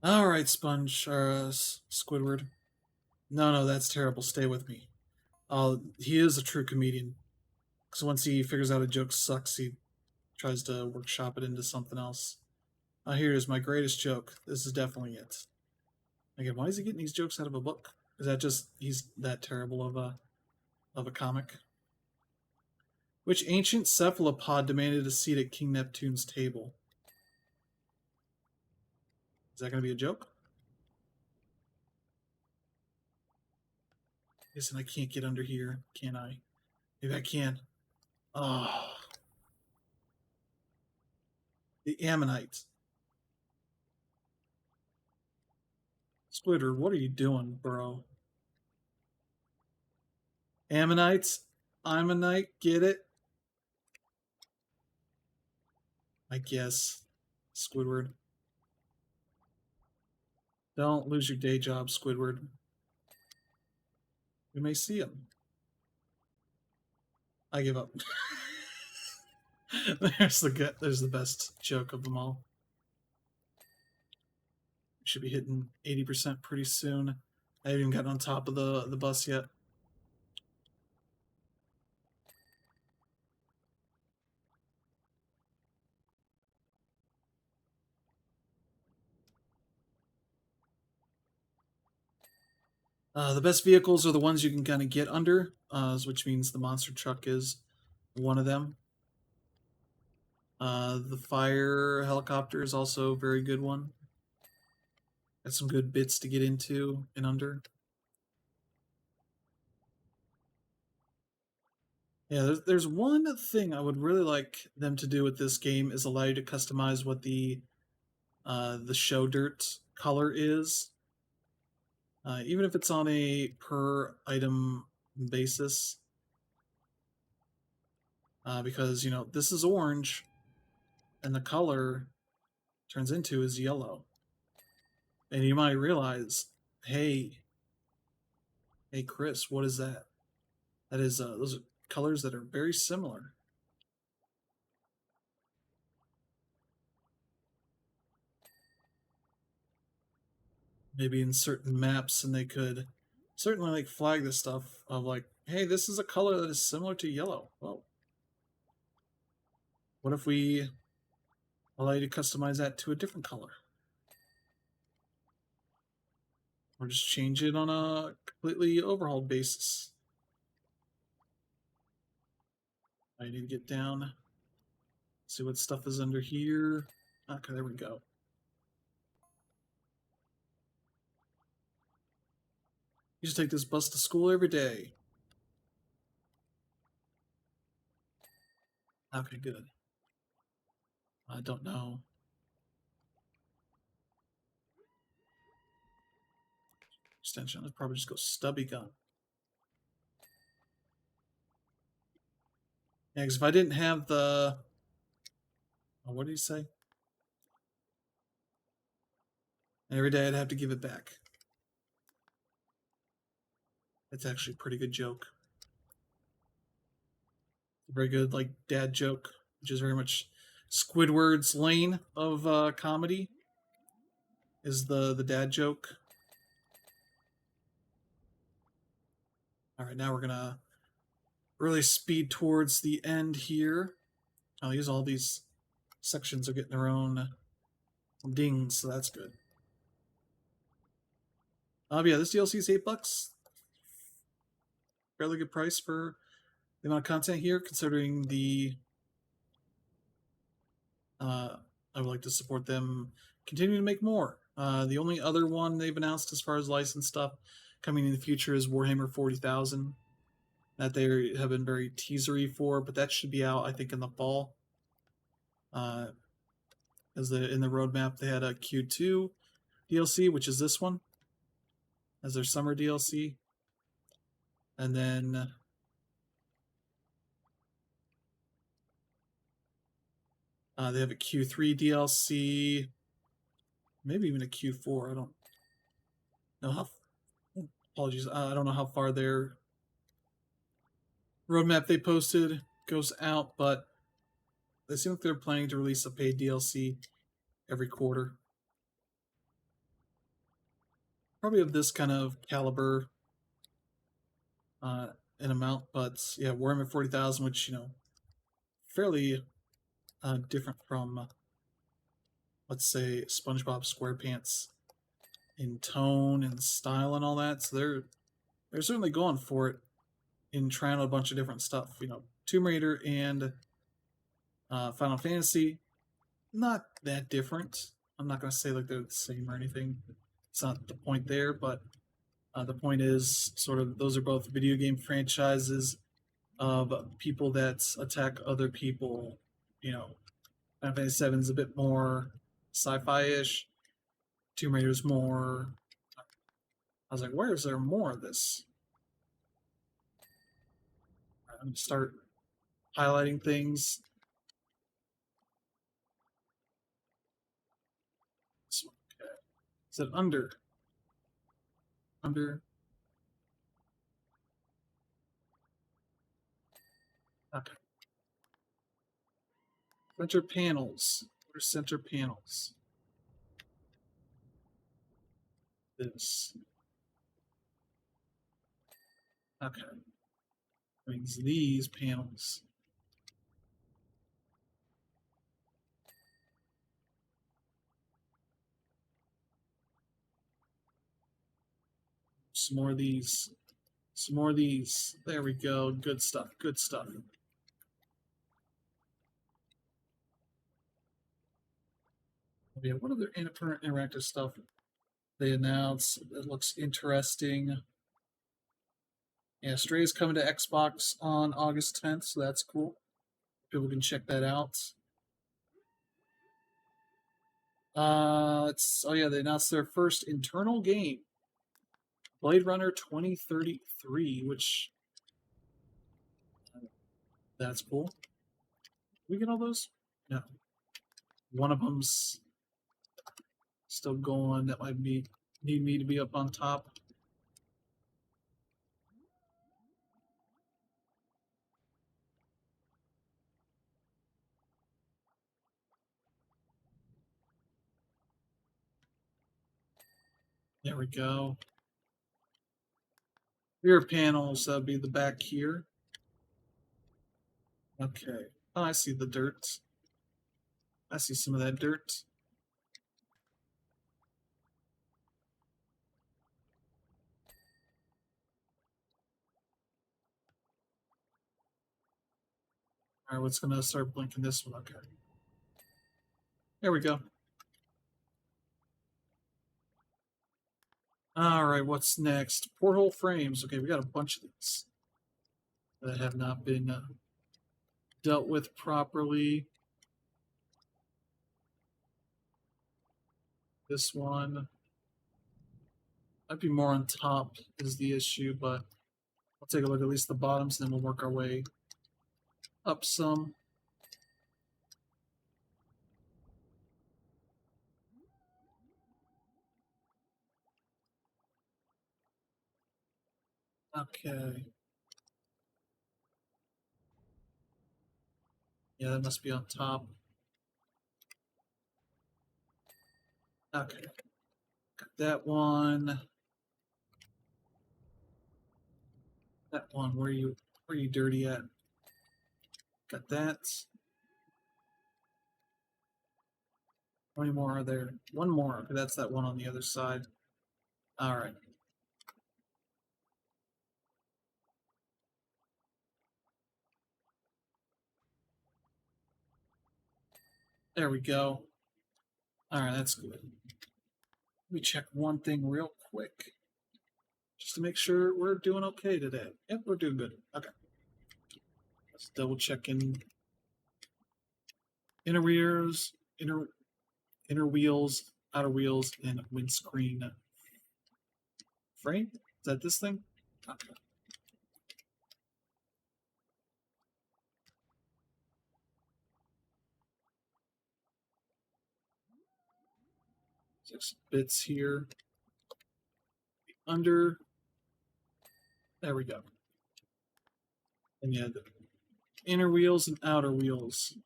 All right, Squidward. No, that's terrible. Stay with me. He is a true comedian. Because once he figures out a joke sucks, he tries to workshop it into something else. Here is my greatest joke. This is definitely it. Again, why is he getting these jokes out of a book? Is that just he's that terrible of a comic? Which ancient cephalopod demanded a seat at King Neptune's table? Is that going to be a joke? Listen, I can't get under here, can I? Maybe I can. Oh, the Ammonites. Squidward, what are you doing, bro? Ammonites? Ammonite, get it? I guess. Squidward. Don't lose your day job, Squidward. We may see him. I give up. There's the best joke of them all. We should be hitting 80% pretty soon. I haven't even gotten on top of the bus yet. The best vehicles are the ones you can kind of get under, which means the monster truck is one of them. The fire helicopter is also a very good one. Got some good bits to get into and under. Yeah, there's one thing I would really like them to do with this game is allow you to customize what the show dirt color is, even if it's on a per item basis. Because this is orange, and the color turns into is yellow, and you might realize, hey, Chris, what is that? That is those are colors that are very similar. Maybe in certain maps, and they could certainly like flag this stuff of like, hey, this is a color that is similar to yellow. Well, what if we allow you to customize that to a different color? Or just change it on a completely overhauled basis. I need to get down, see what stuff is under here. Okay, there we go. You just take this bus to school every day. Okay, good. I don't know. Extension. Let's probably just go stubby gun. Yeah, because if I didn't have the... Oh, what did he say? Every day I'd have to give it back. It's actually a pretty good joke. A very good, like, dad joke, which is very much Squidward's lane of comedy, is the dad joke. All right, now we're gonna really speed towards the end here. I'll use all these sections are getting their own dings, so that's good. Yeah, this DLC is $8. Fairly good price for the amount of content here, considering the I would like to support them continue to make more. The only other one they've announced as far as licensed stuff coming in the future is Warhammer 40,000 that they have been very teasery for, but that should be out I think in the fall. As in the roadmap they had a Q2 DLC, which is this one, as their summer DLC, and then they have a Q3 DLC, maybe even a Q4. I don't know how. Apologies, I don't know how far their roadmap they posted goes out, but they seem like they're planning to release a paid DLC every quarter. Probably of this kind of caliber in amount, but yeah, Warhammer 40,000, which fairly different from let's say SpongeBob SquarePants in tone and style and all that. So they're certainly going for it in trying a bunch of different stuff. Tomb Raider and Final Fantasy, not that different. I'm not going to say like they're the same or anything. It's not the point there, but the point is sort of those are both video game franchises of people that attack other people. Final Fantasy 7 is a bit more sci-fi-ish. Tomb Raider's more. I was like, where is there more of this? I'm gonna start highlighting things. Okay. Is it under? Under. Okay. Center panels. What are center panels? This. Okay. Brings these panels. Some more of these. Some more of these. There we go. Good stuff. Good stuff. Yeah, what other interactive stuff they announced that looks interesting? Yeah, Stray is coming to Xbox on August 10th, so that's cool. People can check that out. They announced their first internal game, Blade Runner 2033, which that's cool. Did we get all those? No. One of them's still going. That might need me to be up on top. There we go. Rear panels, that'd be the back here. Okay. Oh, I see the dirt. I see some of that dirt. All right, what's going to start blinking this one? Okay. There we go. All right, what's next? Porthole frames. Okay, we got a bunch of these that have not been dealt with properly. This one might be more on top is the issue, but I'll take a look at least the bottoms, and then we'll work our way up some. Okay. Yeah, that must be on top. Okay. Got that one. That one, where you Where are you dirty at? Got that. How many more are there? One more. Okay, that's that one on the other side. All right. There we go. All right, that's good. Let me check one thing real quick, just to make sure we're doing okay today. Yep, we're doing good. Okay. Let's double check in. Inner rears, inner wheels, outer wheels, and windscreen frame. Is that this thing? Okay. Six bits here. Under. There we go. And yeah, the inner wheels and outer wheels.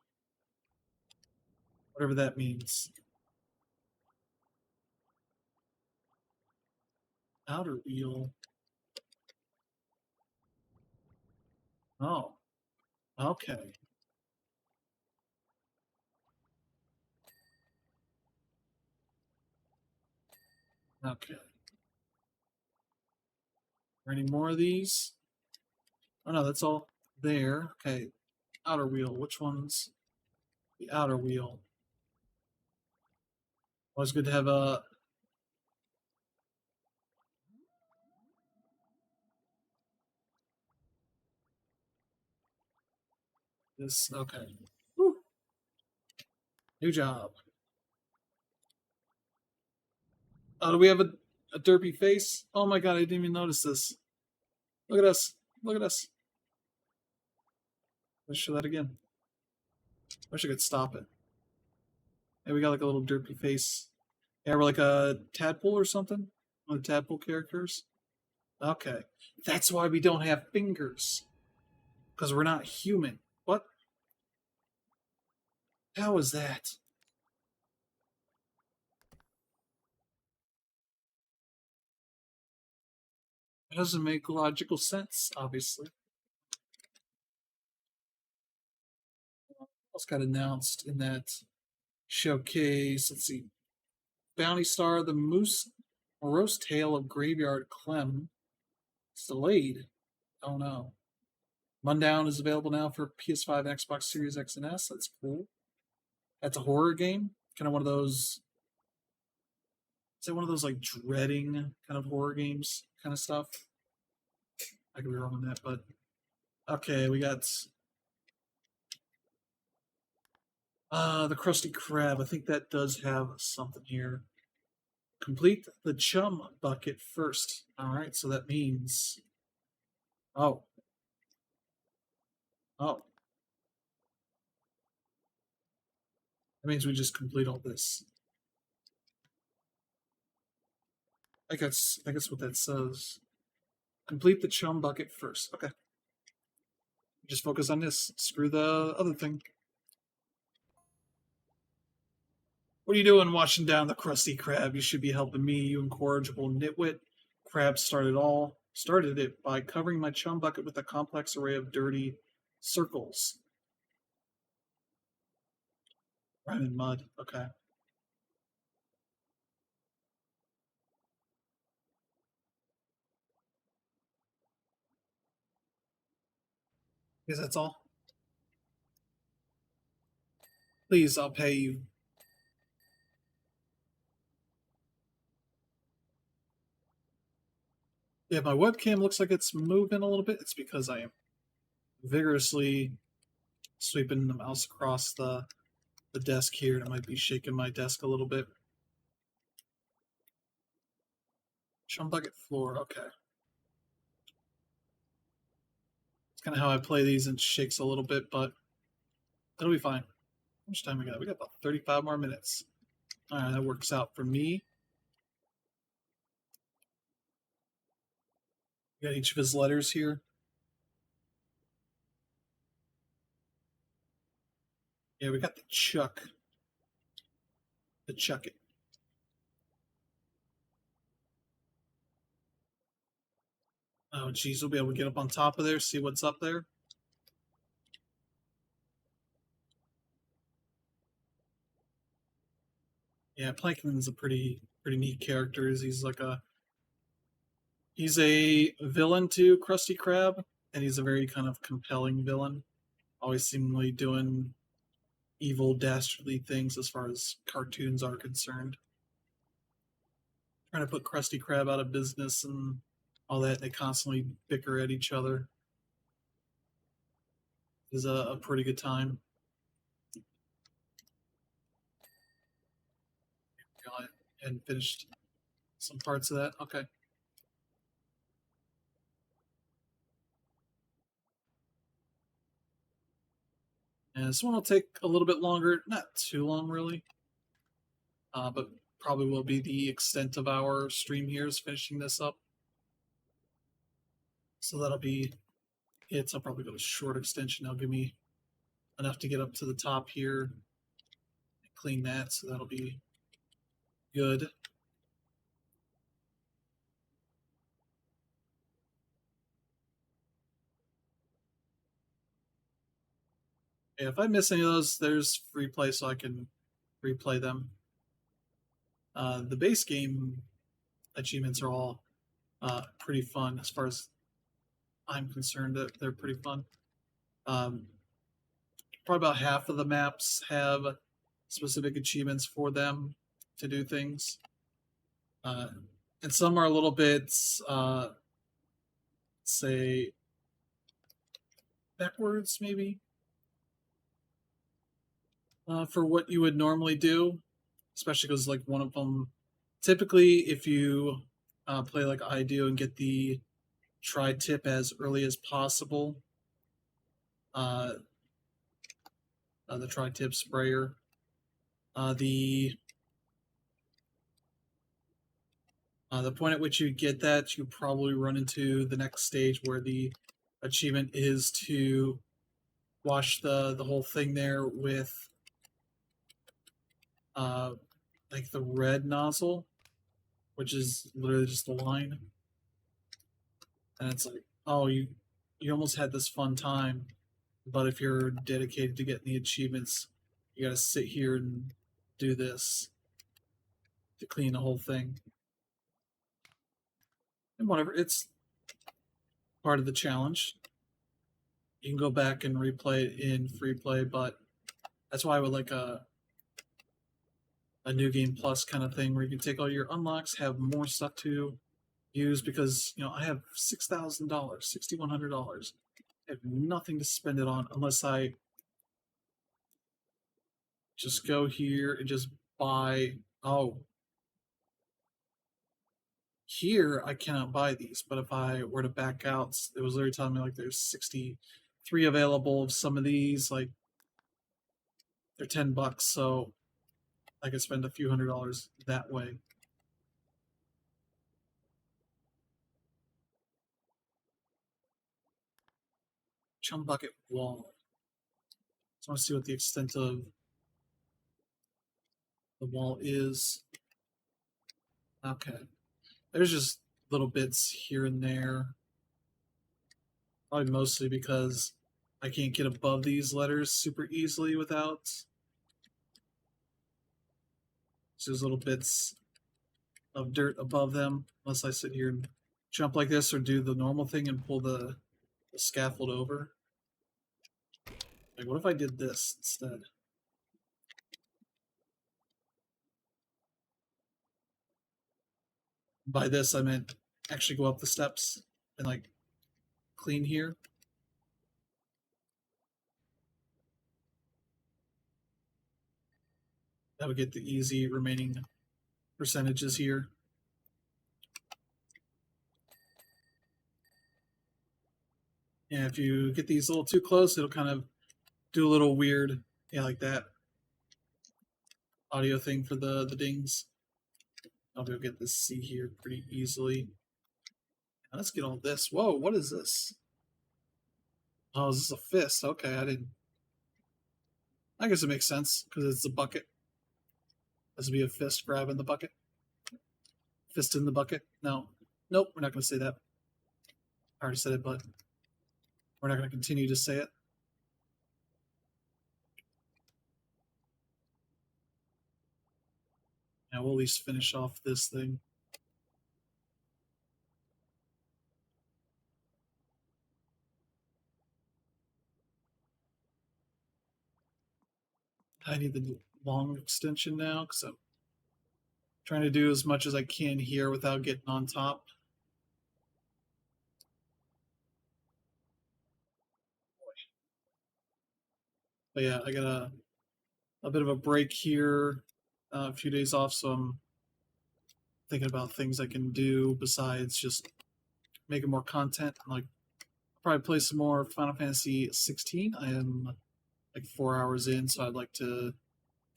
Whatever that means. Outer wheel. Oh. Okay. Okay. Are any more of these? Oh no, that's all there. Okay. Outer wheel. Which one's the outer wheel? Always good to have a. This. Okay. Whew. New job. Oh, do we have a derpy face? Oh my god, I didn't even notice this. Look at us. Look at us. Let's show that again. Wish I could stop it. Hey, we got like a little derpy face. Yeah, we're like a tadpole or something. One of the tadpole characters. Okay. That's why we don't have fingers. Because we're not human. What? How is that? It doesn't make logical sense, obviously. What else got announced in that showcase? Let's see. Bounty Star, the Moose, Morose Tale of Graveyard Clem. It's delayed. Oh no. Mundown is available now for PS5 and Xbox Series X and S. That's cool. That's a horror game. Kind of one of those. Is it one of those like dreading kind of horror games kind of stuff? I could be wrong on that, but okay, we got the Krusty Krab. I think that does have something here. Complete the chum bucket first. All right, so that means oh, oh, that means we just complete all this. I guess what that says. Complete the chum bucket first. Okay. Just focus on this. Screw the other thing. What are you doing washing down the Krusty Krab? You should be helping me, you incorrigible nitwit. Krab started it by covering my chum bucket with a complex array of dirty circles. Rhyme in mud. Okay. Guess that's all. Please, I'll pay you. Yeah, my webcam looks like it's moving a little bit. It's because I am vigorously sweeping the mouse across the desk here, and I might be shaking my desk a little bit. Chum bucket floor, okay. It's kind of how I play these, and shakes a little bit, but it'll be fine. How much time we got? We got about 35 more minutes. All right, that works out for me. We got each of his letters here. Yeah, we got the Chuck. The Chuck it. Oh, geez, we'll be able to get up on top of there, see what's up there. Yeah, Plankton's a pretty neat character. He's a villain to Krusty Krab, and he's a very kind of compelling villain. Always seemingly doing evil, dastardly things as far as cartoons are concerned. Trying to put Krusty Krab out of business and all that. They constantly bicker at each other. Is a pretty good time. And finished some parts of that. Okay. And this one will take a little bit longer, not too long really, but probably will be the extent of our stream here is finishing this up. So that'll be it. I'll probably go to short extension. That'll give me enough to get up to the top here and clean that. So that'll be good. Yeah, if I miss any of those, there's free play so I can replay them. The base game achievements are all pretty fun as far as I'm concerned. They're pretty fun. Probably about half of the maps have specific achievements for them to do things. And some are a little bit, say, backwards, maybe, for what you would normally do, especially because, like, one of them, typically, if you play like I do and get the tri-tip as early as possible, the tri-tip sprayer, the point at which you get that, you probably run into the next stage where the achievement is to wash the whole thing there with like the red nozzle, which is literally just the line. And it's like, oh, you almost had this fun time, but if you're dedicated to getting the achievements, you got to sit here and do this to clean the whole thing. And whatever, it's part of the challenge. You can go back and replay it in free play, but that's why I would like a new game plus kind of thing where you can take all your unlocks, have more stuff to use because I have $6,000, $6,100. I have nothing to spend it on unless I just go here and just buy. Oh, here I cannot buy these, but if I were to back out, it was literally telling me like there's 63 available of some of these, like they're $10, so I could spend a few $100s that way. Chum bucket wall. So I want to see what the extent of the wall is. Okay. There's just little bits here and there. Probably mostly because I can't get above these letters super easily without those little bits of dirt above them, unless I sit here and jump like this or do the normal thing and pull the scaffold over. Like, what if I did this instead? By this, I meant actually go up the steps and, like, clean here. That would get the easy remaining percentages here. Yeah, if you get these a little too close, it'll kind of do a little weird, yeah, like that audio thing for the dings. I'll be able to get this C here pretty easily. Now let's get all this. Whoa, what is this? Oh, is this a fist? Okay, I guess it makes sense because it's a bucket. This would be a fist grabbing the bucket. Fist in the bucket. No. Nope, we're not going to say that. I already said it, but we're not going to continue to say it. Now we'll at least finish off this thing. I need the long extension now because I'm trying to do as much as I can here without getting on top. But yeah, I got a bit of a break here, a few days off, so I'm thinking about things I can do besides just making more content. Like probably play some more Final Fantasy 16. I am like 4 hours in, so I'd like to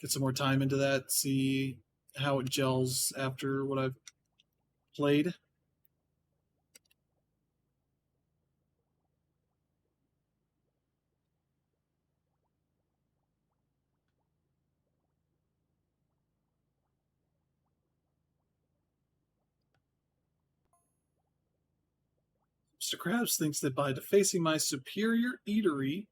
get some more time into that, see how it gels after what I've played. Mr. Krabs thinks that by defacing my superior eatery,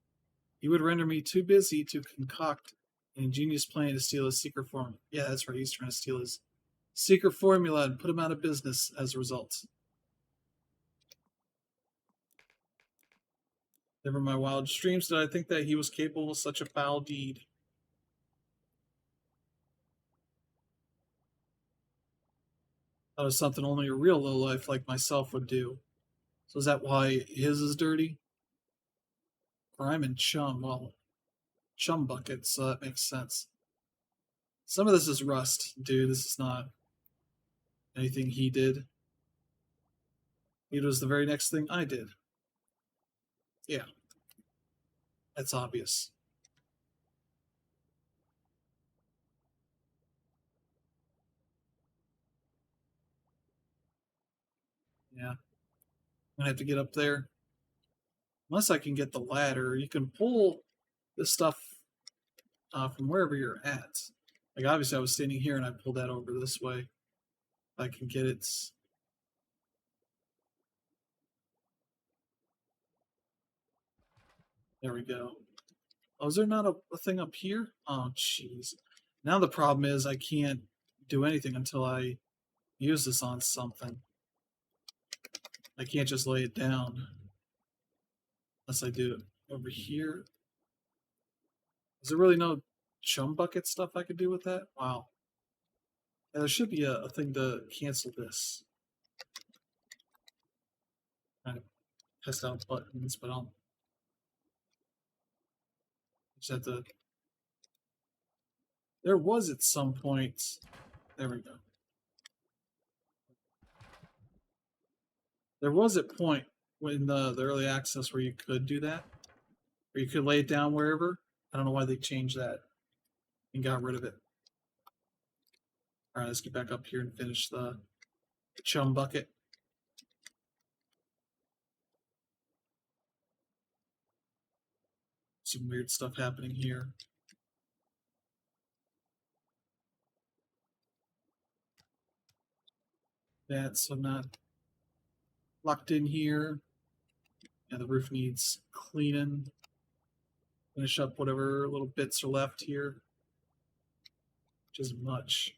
he would render me too busy to concoct an ingenious plan to steal his secret formula. Yeah, that's right. He's trying to steal his secret formula and put him out of business as a result. Never in my wildest dreams did I think that he was capable of such a foul deed. That was something only a real lowlife like myself would do. So is that why his is dirty? Grime and chum. Well, chum buckets, so that makes sense. Some of this is rust, dude. This is not anything he did. It was the very next thing I did. Yeah, that's obvious. Yeah, I'm gonna have to get up there. Unless I can get the ladder, you can pull this stuff from wherever you're at. Like obviously, I was standing here and I pulled that over this way. If I can get it. There we go. Oh, is there not a thing up here? Oh, jeez. Now the problem is I can't do anything until I use this on something. I can't just lay it down unless I do it over here. Is there really no chum bucket stuff I could do with that? Wow. Yeah, there should be a thing to cancel this. Kind of test out buttons, but I'll just have to. There was at some point. There we go. There was a point in the early access where you could do that, where you could lay it down wherever. I don't know why they changed that and got rid of it. All right, let's get back up here and finish the chum bucket. Some weird stuff happening here. So I'm not locked in here. Yeah, the roof needs cleaning. Finish up whatever little bits are left here. Which isn't much.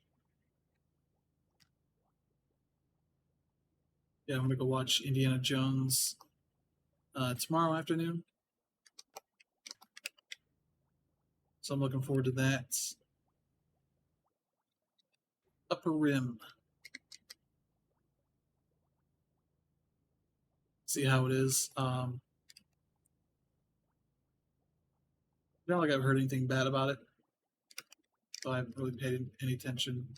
Yeah, I'm gonna go watch Indiana Jones tomorrow afternoon. So I'm looking forward to that. Upper Rim. See how it is. Not like I've heard anything bad about it. So I haven't really paid any attention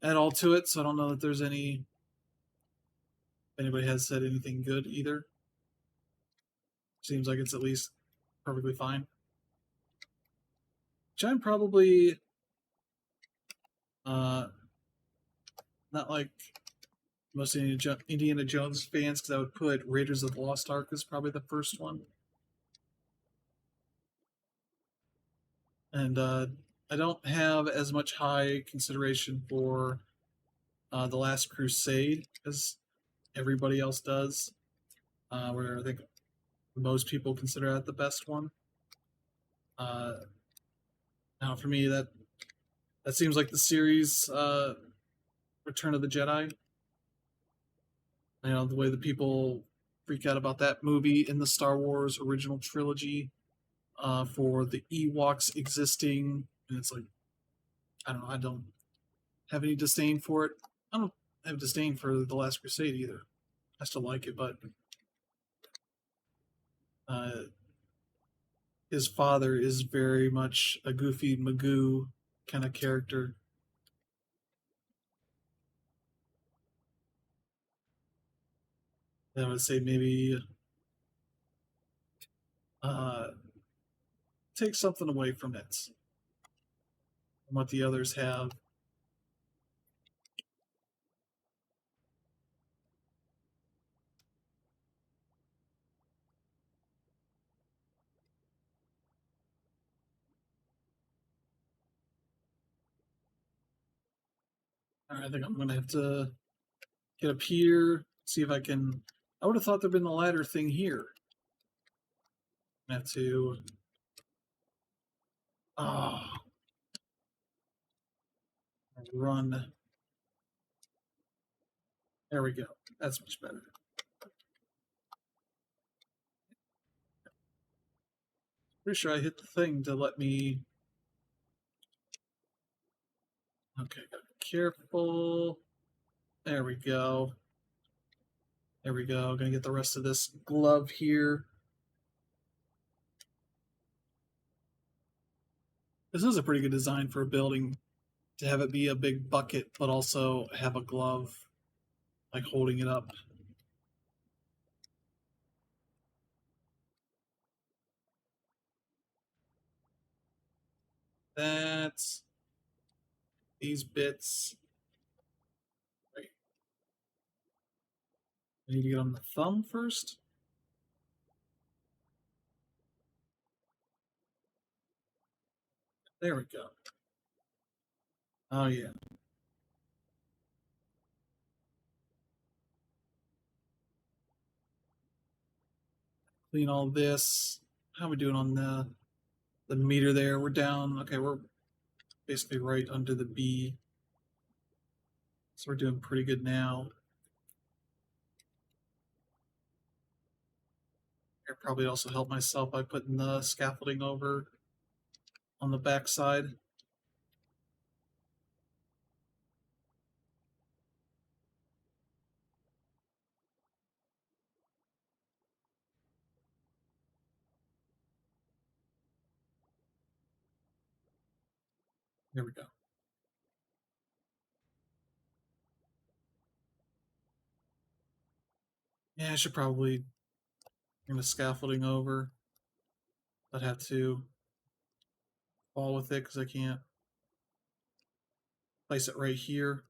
at all to it. So I don't know that there's any. If anybody has said anything good either. Seems like it's at least perfectly fine. Which I'm probably not like most Indiana Jones fans, because I would put Raiders of the Lost Ark as probably the first one. And I don't have as much high consideration for The Last Crusade as everybody else does. where I think most people consider that the best one. Now, for me, that seems like the series Return of the Jedi. You know, the way the people freak out about that movie in the Star Wars original trilogy for the Ewoks existing, and it's like I don't know. I don't have any disdain for it. I don't have disdain for the Last Crusade either. I still like it, but uh, his father is very much a goofy Magoo kind of character. I would say maybe uh, take something away from it, from what the others have. All right, I think I'm gonna have to get up here, see if I can. I would have thought there'd been a ladder thing here. I have to. Oh, run. There we go. That's much better. Pretty sure I hit the thing to let me. Okay, gotta be careful. There we go. There we go. Gonna get the rest of this glove here. This is a pretty good design for a building to have it be a big bucket, but also have a glove like holding it up. That's these bits. Right. I need to get on the thumb first. There we go. Oh yeah. Clean all this. How are we doing on the meter there? We're down. Okay, we're basically right under the B. So we're doing pretty good now. I probably also help myself by putting the scaffolding over on the back side. There we go. Yeah, I should probably bring the scaffolding over. I'd have to fall with it because I can't place it right here.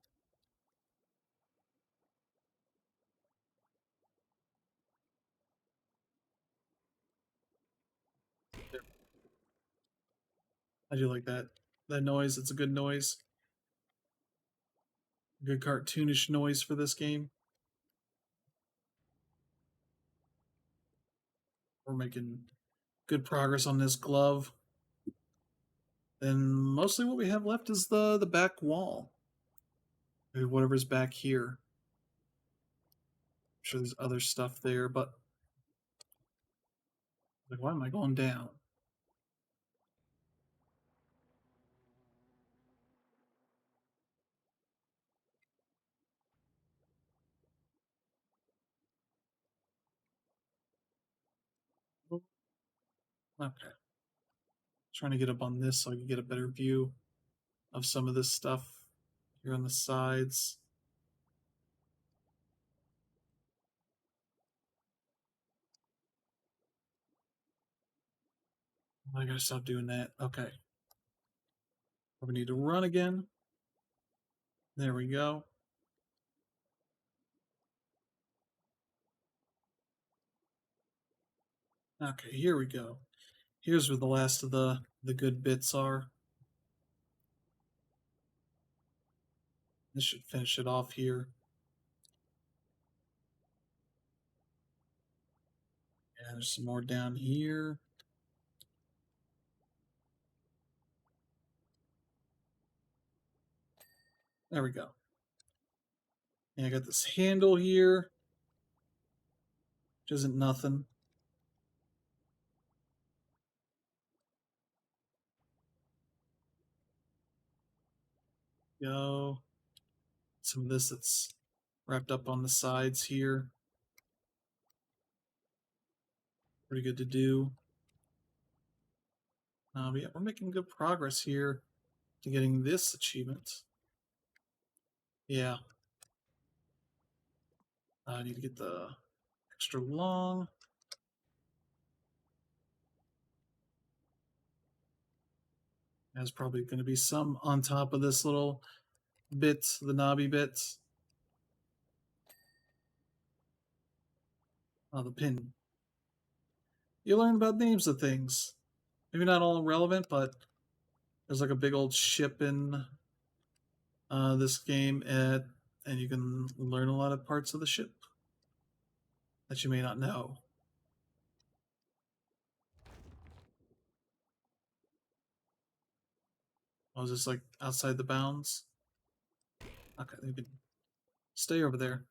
I do like that noise. It's a good noise. Good cartoonish noise for this game. We're making good progress on this glove. Then mostly what we have left is the back wall. Maybe whatever's back here. I'm sure there's other stuff there, but like, why am I going down? Okay. Trying to get up on this so I can get a better view of some of this stuff here on the sides. I gotta stop doing that. Okay. We need to run again. There we go. Okay, here we go. Here's where the last of the good bits are. This should finish it off here. And there's some more down here. There we go. And I got this handle here, which isn't nothing. Go. Some of this that's wrapped up on the sides here. Pretty good to do. But yeah, we're making good progress here to getting this achievement. Yeah. I need to get the extra long. There's probably going to be some on top of this little bit, the knobby bits. Oh, the pin. You learn about names of things. Maybe not all relevant, but there's like a big old ship in this game, and you can learn a lot of parts of the ship that you may not know. Oh, is this like outside the bounds? Okay, you can stay over there.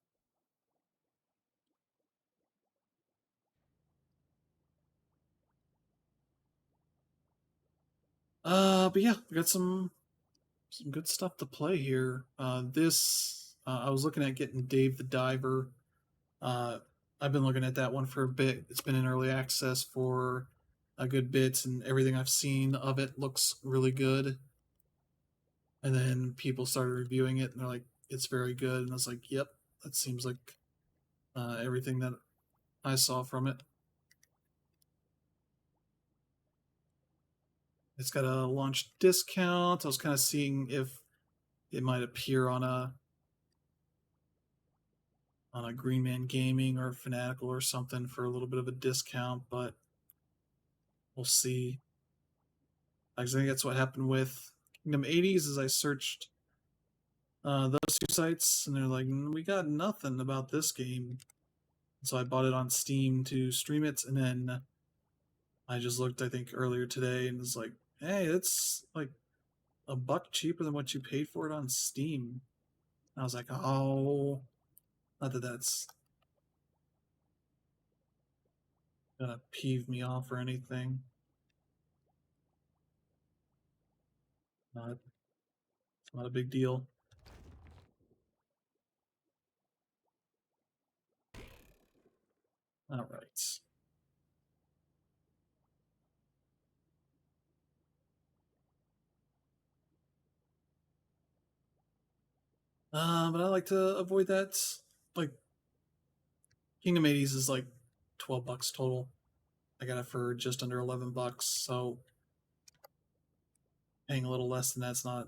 But yeah, we got some good stuff to play here. I was looking at getting Dave the Diver. Uh, I've been looking at that one for a bit. It's been in early access for a good bit, and everything I've seen of it looks really good. And then people started reviewing it, and they're like, "It's very good." And I was like, "Yep, that seems like everything that I saw from it." It's got a launch discount. I was kind of seeing if it might appear on a Green Man Gaming or Fanatical or something for a little bit of a discount, but we'll see. I think that's what happened with Kingdom 80s. Is I searched those two sites, and they're like, we got nothing about this game. So I bought it on Steam to stream it, and then I just looked, I think, earlier today, and was like, hey, it's like $1 cheaper than what you paid for it on Steam. And I was like, oh, not that that's gonna peeve me off or anything. Not, it's not a big deal. All right. But I like to avoid that. Like Kingdom 80s is like $12 total. I got it for just under $11, so paying a little less than that's not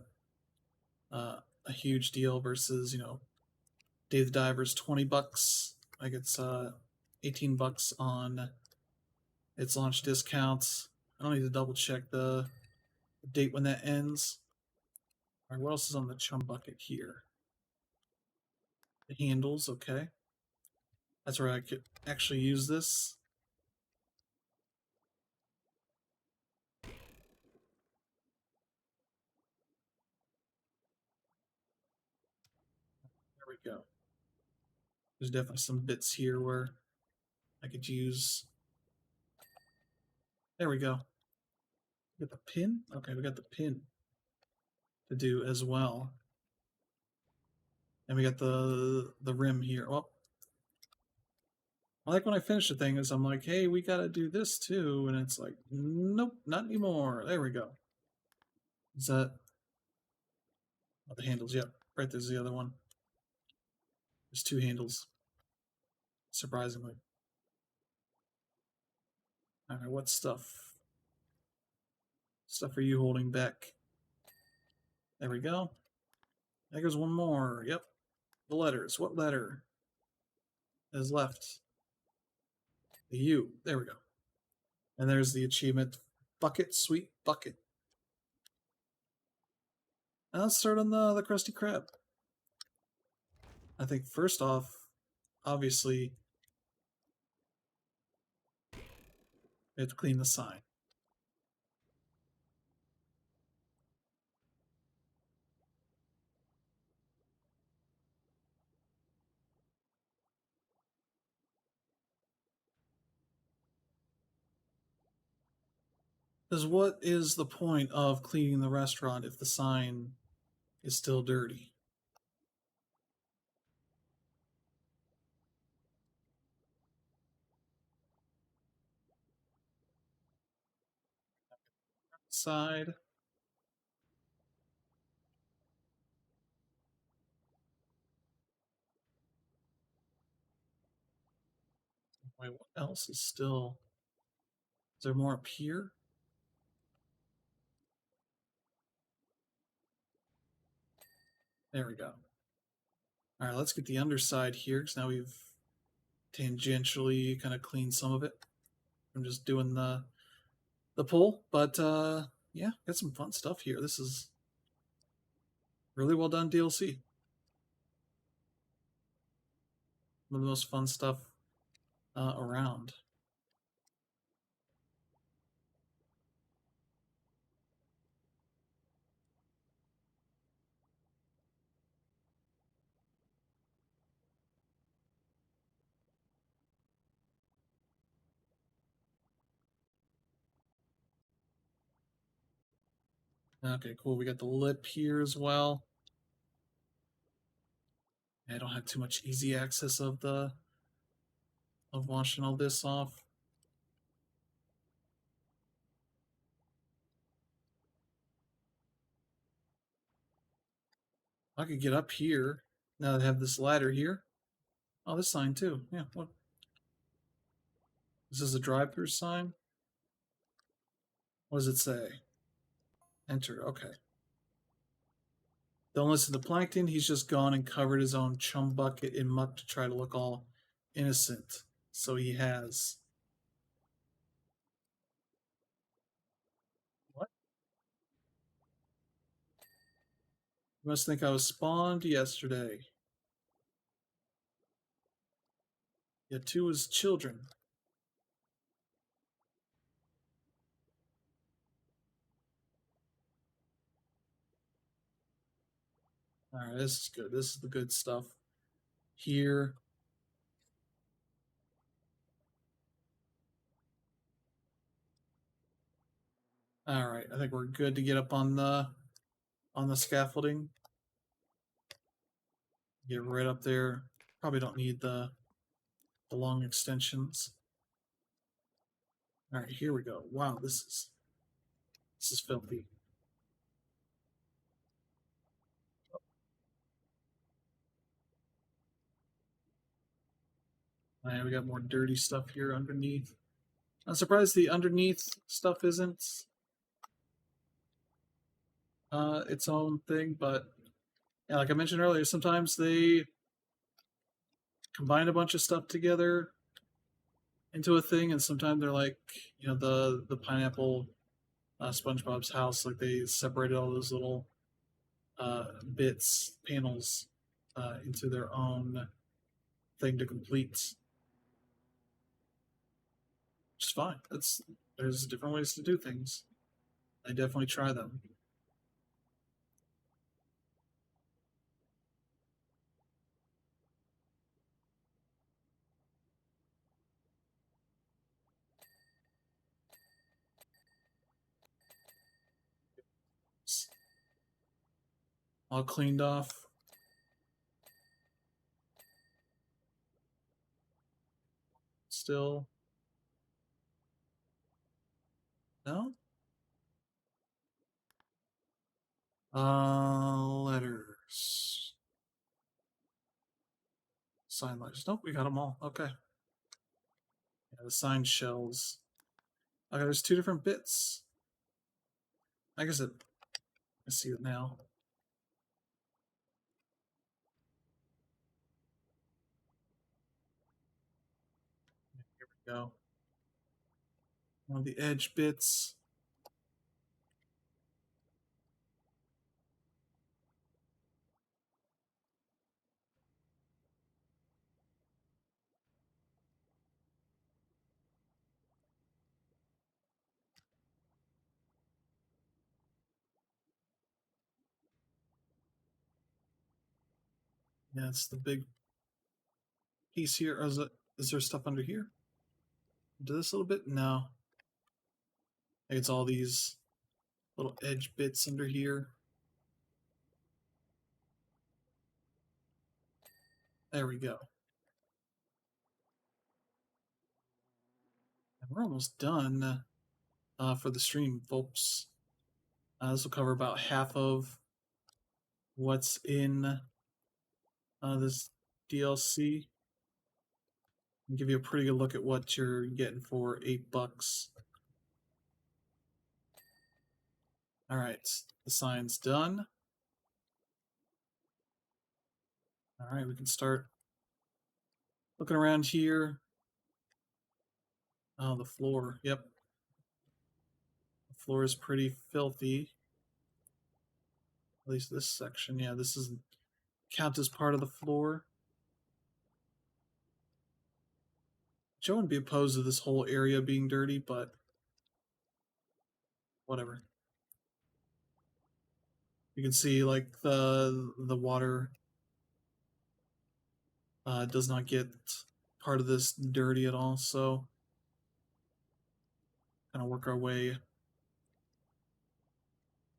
a huge deal versus Dave the Diver's $20. Like it's $18 on its launch discounts. I don't need to double check the date when that ends. All right, what else is on the chum bucket here? The handles, okay. That's where I could actually use this. There we go. There's definitely some bits here where I could use. There we go. Get the pin? Okay, we got the pin to do as well. And we got the rim here. Well, I like when I finish the thing is I'm like, hey, we gotta do this too, and it's like, nope, not anymore. There we go. Is that the handles? Yep, right there's the other one. There's two handles. Surprisingly. Alright, what stuff? Stuff are you holding back? There we go. There goes one more. Yep. The letters. What letter is left? The U. There we go. And there's the achievement. Bucket, sweet bucket. Now let's start on the Krusty Krab. I think first off, obviously, We have to clean the sign. Because what is the point of cleaning the restaurant if the sign is still dirty? Side. Wait, what else is still? Is there more up here? There we go. All right, let's get the underside here because now we've tangentially kind of cleaned some of it. I'm just doing the pull, but yeah, got some fun stuff here. This is really well done DLC. One of the most fun stuff around. Okay, cool. We got the lip here as well. I don't have too much easy access of washing all this off. I could get up here now that I have this ladder here. Oh, this sign too. Yeah, what? This is a drive-through sign. What does it say? Enter. Okay. Don't listen to Plankton. He's just gone and covered his own chum bucket in muck to try to look all innocent. So he has. What? You must think I was spawned yesterday. Yet two was children. All right, this is good. This is the good stuff. Here. All right, I think we're good to get up on the scaffolding. Get right up there. Probably don't need the long extensions. All right, here we go. Wow, this is filthy. All right, we got more dirty stuff here underneath. I'm surprised the underneath stuff isn't its own thing, but yeah, like I mentioned earlier, sometimes they combine a bunch of stuff together into a thing, and sometimes they're like, the pineapple SpongeBob's house, like they separated all those little bits, panels, into their own thing to complete. Which is fine. There's different ways to do things. I definitely try them. All cleaned off. Still, no. Letters. Sign letters. Nope, we got them all. Okay. Yeah, the sign shells. Okay, there's two different bits. I guess I see it now. Here we go. One of the edge bits. Yeah, it's the big piece here. Or is there stuff under here? Do this a little bit? No. I think it's all these little edge bits under here. There we go. And we're almost done for the stream, folks. This will cover about half of what's in this DLC. And give you a pretty good look at what you're getting for $8. All right, the sign's done. All right, we can start looking around here. Oh, the floor. Yep. The floor is pretty filthy. At least this section. Yeah, this doesn't count as part of the floor. Joe wouldn't be opposed to this whole area being dirty, but whatever. You can see like the water does not get part of this dirty at all, so kind of work our way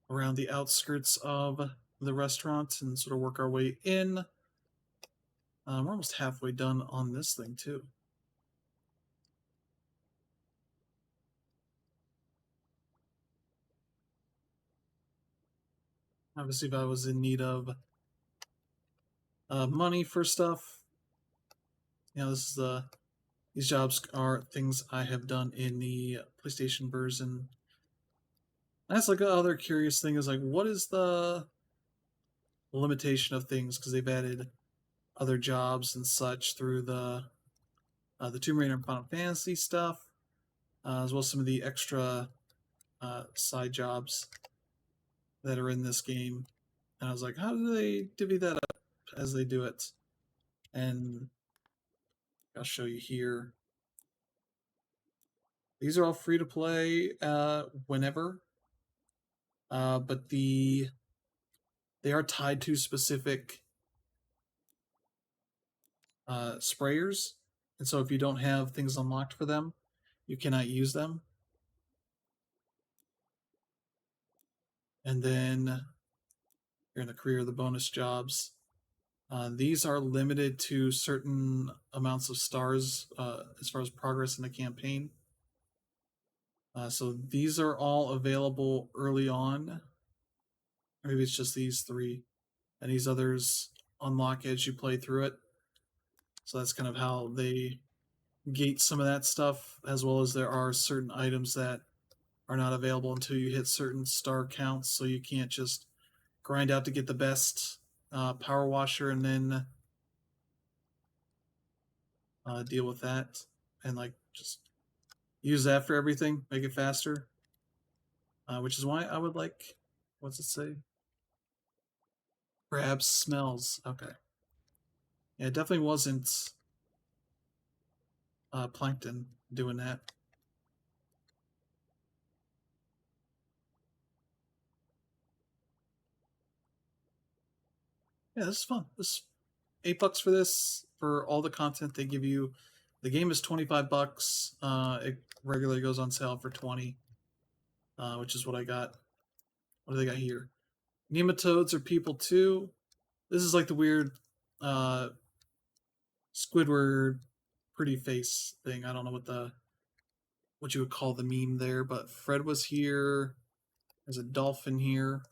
around the outskirts of the restaurant and sort of work our way in. We're almost halfway done on this thing too. Obviously, if I was in need of money for stuff, you know, these jobs are things I have done in the PlayStation version. That's like another curious thing is like, what is the limitation of things? Because they've added other jobs and such through the Tomb Raider and Final Fantasy stuff, as well as some of the extra side jobs that are in this game. And I was like, how do they divvy that up as they do it? And I'll show you here. These are all free to play whenever, but they are tied to specific sprayers, and so if you don't have things unlocked for them, you cannot use them. And then here in the career, the bonus jobs. These are limited to certain amounts of stars as far as progress in the campaign. So these are all available early on. Maybe it's just these three, and these others unlock as you play through it. So that's kind of how they gate some of that stuff, as well as there are certain items that are not available until you hit certain star counts, so you can't just grind out to get the best power washer and then deal with that and like just use that for everything, make it faster. Which is why I would like, what's it say? Grab smells. Okay. Yeah, it definitely wasn't Plankton doing that. Yeah, this is fun. This $8 for this for all the content they give you. The game is $25. It regularly goes on sale for 20, which is what I got. What do they got here? Nematodes are people too. This is like the weird Squidward pretty face thing. I don't know what you would call the meme there, but Fred was here. There's a dolphin here.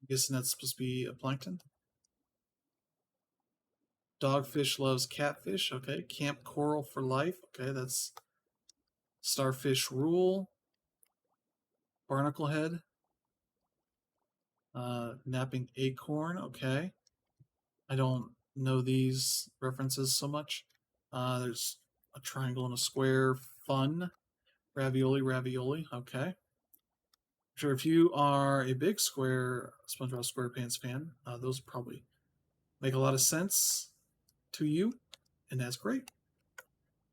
I'm guessing that's supposed to be a plankton. Dogfish loves catfish. Okay. Camp coral for life. Okay, that's starfish rule. Barnacle head. Napping acorn. Okay. I don't know these references so much. There's a triangle and a square. Fun. Ravioli, ravioli. Okay. Sure, if you are a big SpongeBob SquarePants fan, those probably make a lot of sense to you, and that's great.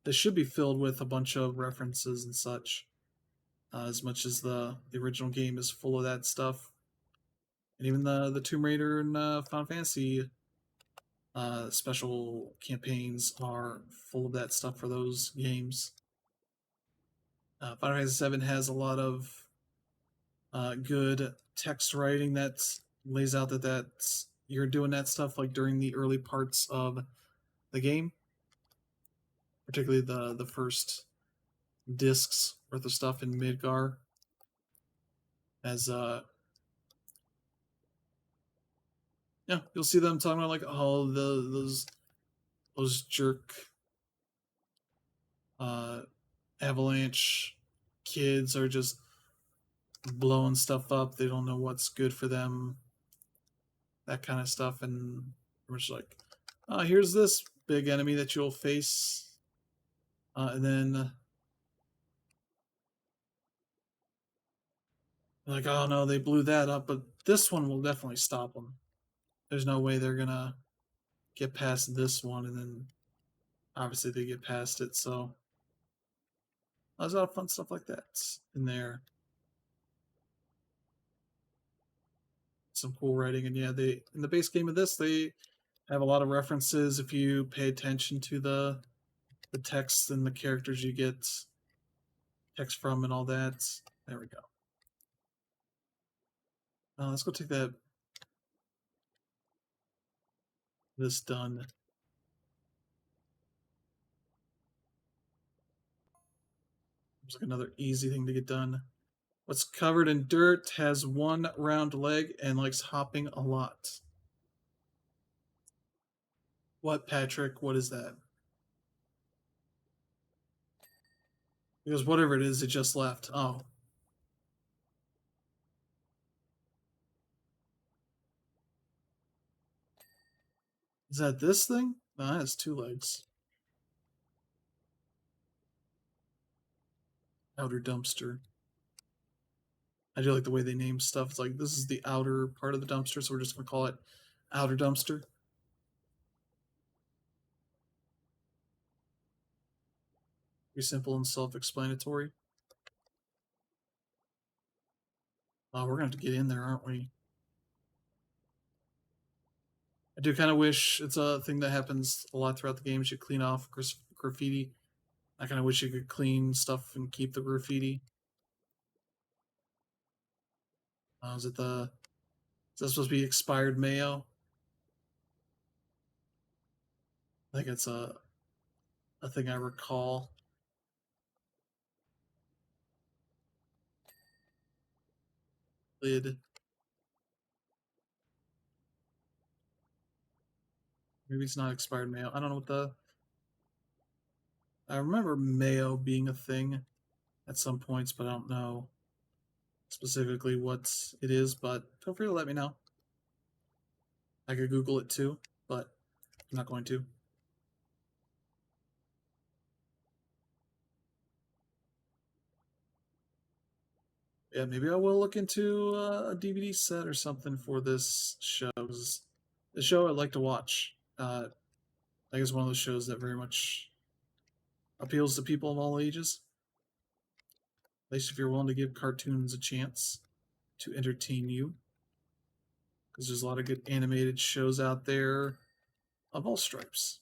This should be filled with a bunch of references and such, as much as the original game is full of that stuff. And even the Tomb Raider and Final Fantasy special campaigns are full of that stuff for those games. Final Fantasy VII has a lot of good text writing that lays out that's you're doing that stuff like during the early parts of the game, particularly the first discs worth of stuff in Midgar. As yeah, you'll see them talking about like oh those jerk uh, Avalanche kids are just blowing stuff up. They don't know what's good for them, that kind of stuff, and we're just like, here's this big enemy that you'll face, and then like, oh no, they blew that up, but this one will definitely stop them. There's no way they're gonna get past this one, and then obviously they get past it. So there's a lot of fun stuff like that in there. Some cool writing, and yeah, they in the base game of this they have a lot of references if you pay attention to the text and the characters you get text from and all that. There we go. Let's go take this done. Looks like another easy thing to get done. What's covered in dirt, has one round leg, and likes hopping a lot. What, Patrick? What is that? Because whatever it is, it just left. Oh. Is that this thing? No, that has two legs. Outer dumpster. I do like the way they name stuff. It's like, this is the outer part of the dumpster, so we're just going to call it outer dumpster. Pretty simple and self-explanatory. We're going to have to get in there, aren't we? I do kind of wish it's a thing that happens a lot throughout the game. You should clean off graffiti. I kind of wish you could clean stuff and keep the graffiti. Is it the? Is that supposed to be expired mayo? I think it's a thing I recall. Lid. Maybe it's not expired mayo. I don't know what the. I remember mayo being a thing at some points, but I don't know specifically what it is. But feel free to let me know. I could Google it too, but I'm not going to. Yeah, maybe I will look into a DVD set or something for this show. The show I'd like to watch. I think it's one of those shows that very much appeals to people of all ages. At least if you're willing to give cartoons a chance to entertain you. Because there's a lot of good animated shows out there of all stripes.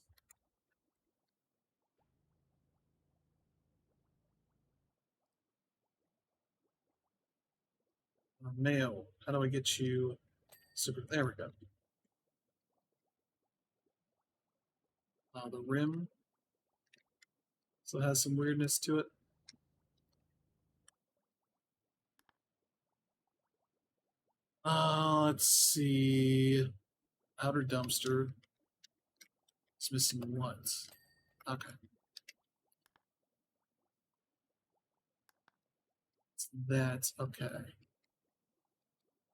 Mayo, how do I get you super? There we go. The rim, so it has some weirdness to it. Let's see. Outer dumpster. It's missing what? Okay. It's that. Okay.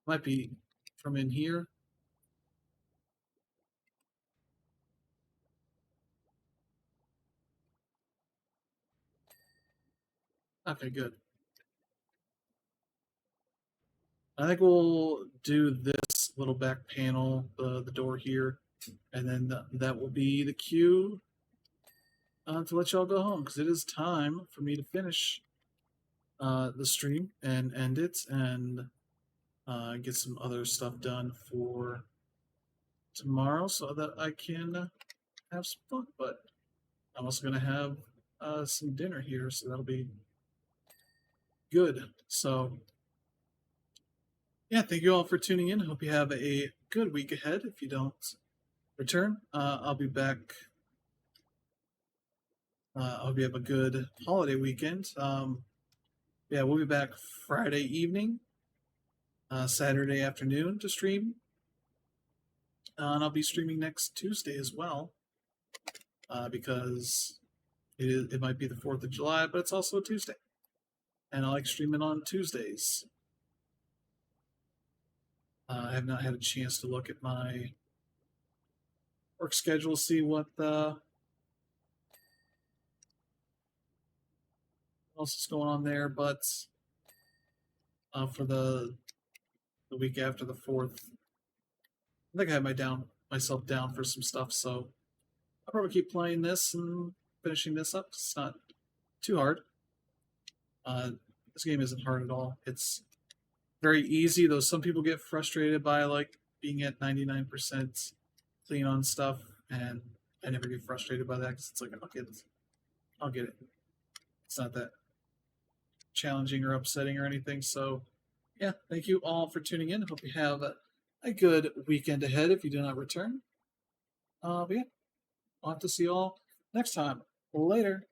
Might be from in here. Okay, good. I think we'll do this little back panel, the door here, and then that will be the cue to let y'all go home because it is time for me to finish the stream and end it. And get some other stuff done for tomorrow so that I can have some fun. But I'm also going to have some dinner here, so that'll be good. So, yeah, thank you all for tuning in. Hope you have a good week ahead. If you don't return, I'll be back. I hope you have a good holiday weekend. Yeah, we'll be back Friday evening, Saturday afternoon to stream. And I'll be streaming next Tuesday as well, because it might be the 4th of July, but it's also a Tuesday. And I like streaming on Tuesdays. I have not had a chance to look at my work schedule, see what else is going on there, but for the week after the 4th, I think I have myself down for some stuff, so I'll probably keep playing this and finishing this up. It's not too hard. This game isn't hard at all. It's very easy, though some people get frustrated by like being at 99% clean on stuff, and I never get frustrated by that because it's like, I'll get it. It's not that challenging or upsetting or anything. So, yeah, thank you all for tuning in. Hope you have a good weekend ahead if you do not return. But yeah, I'll have to see you all next time. Later.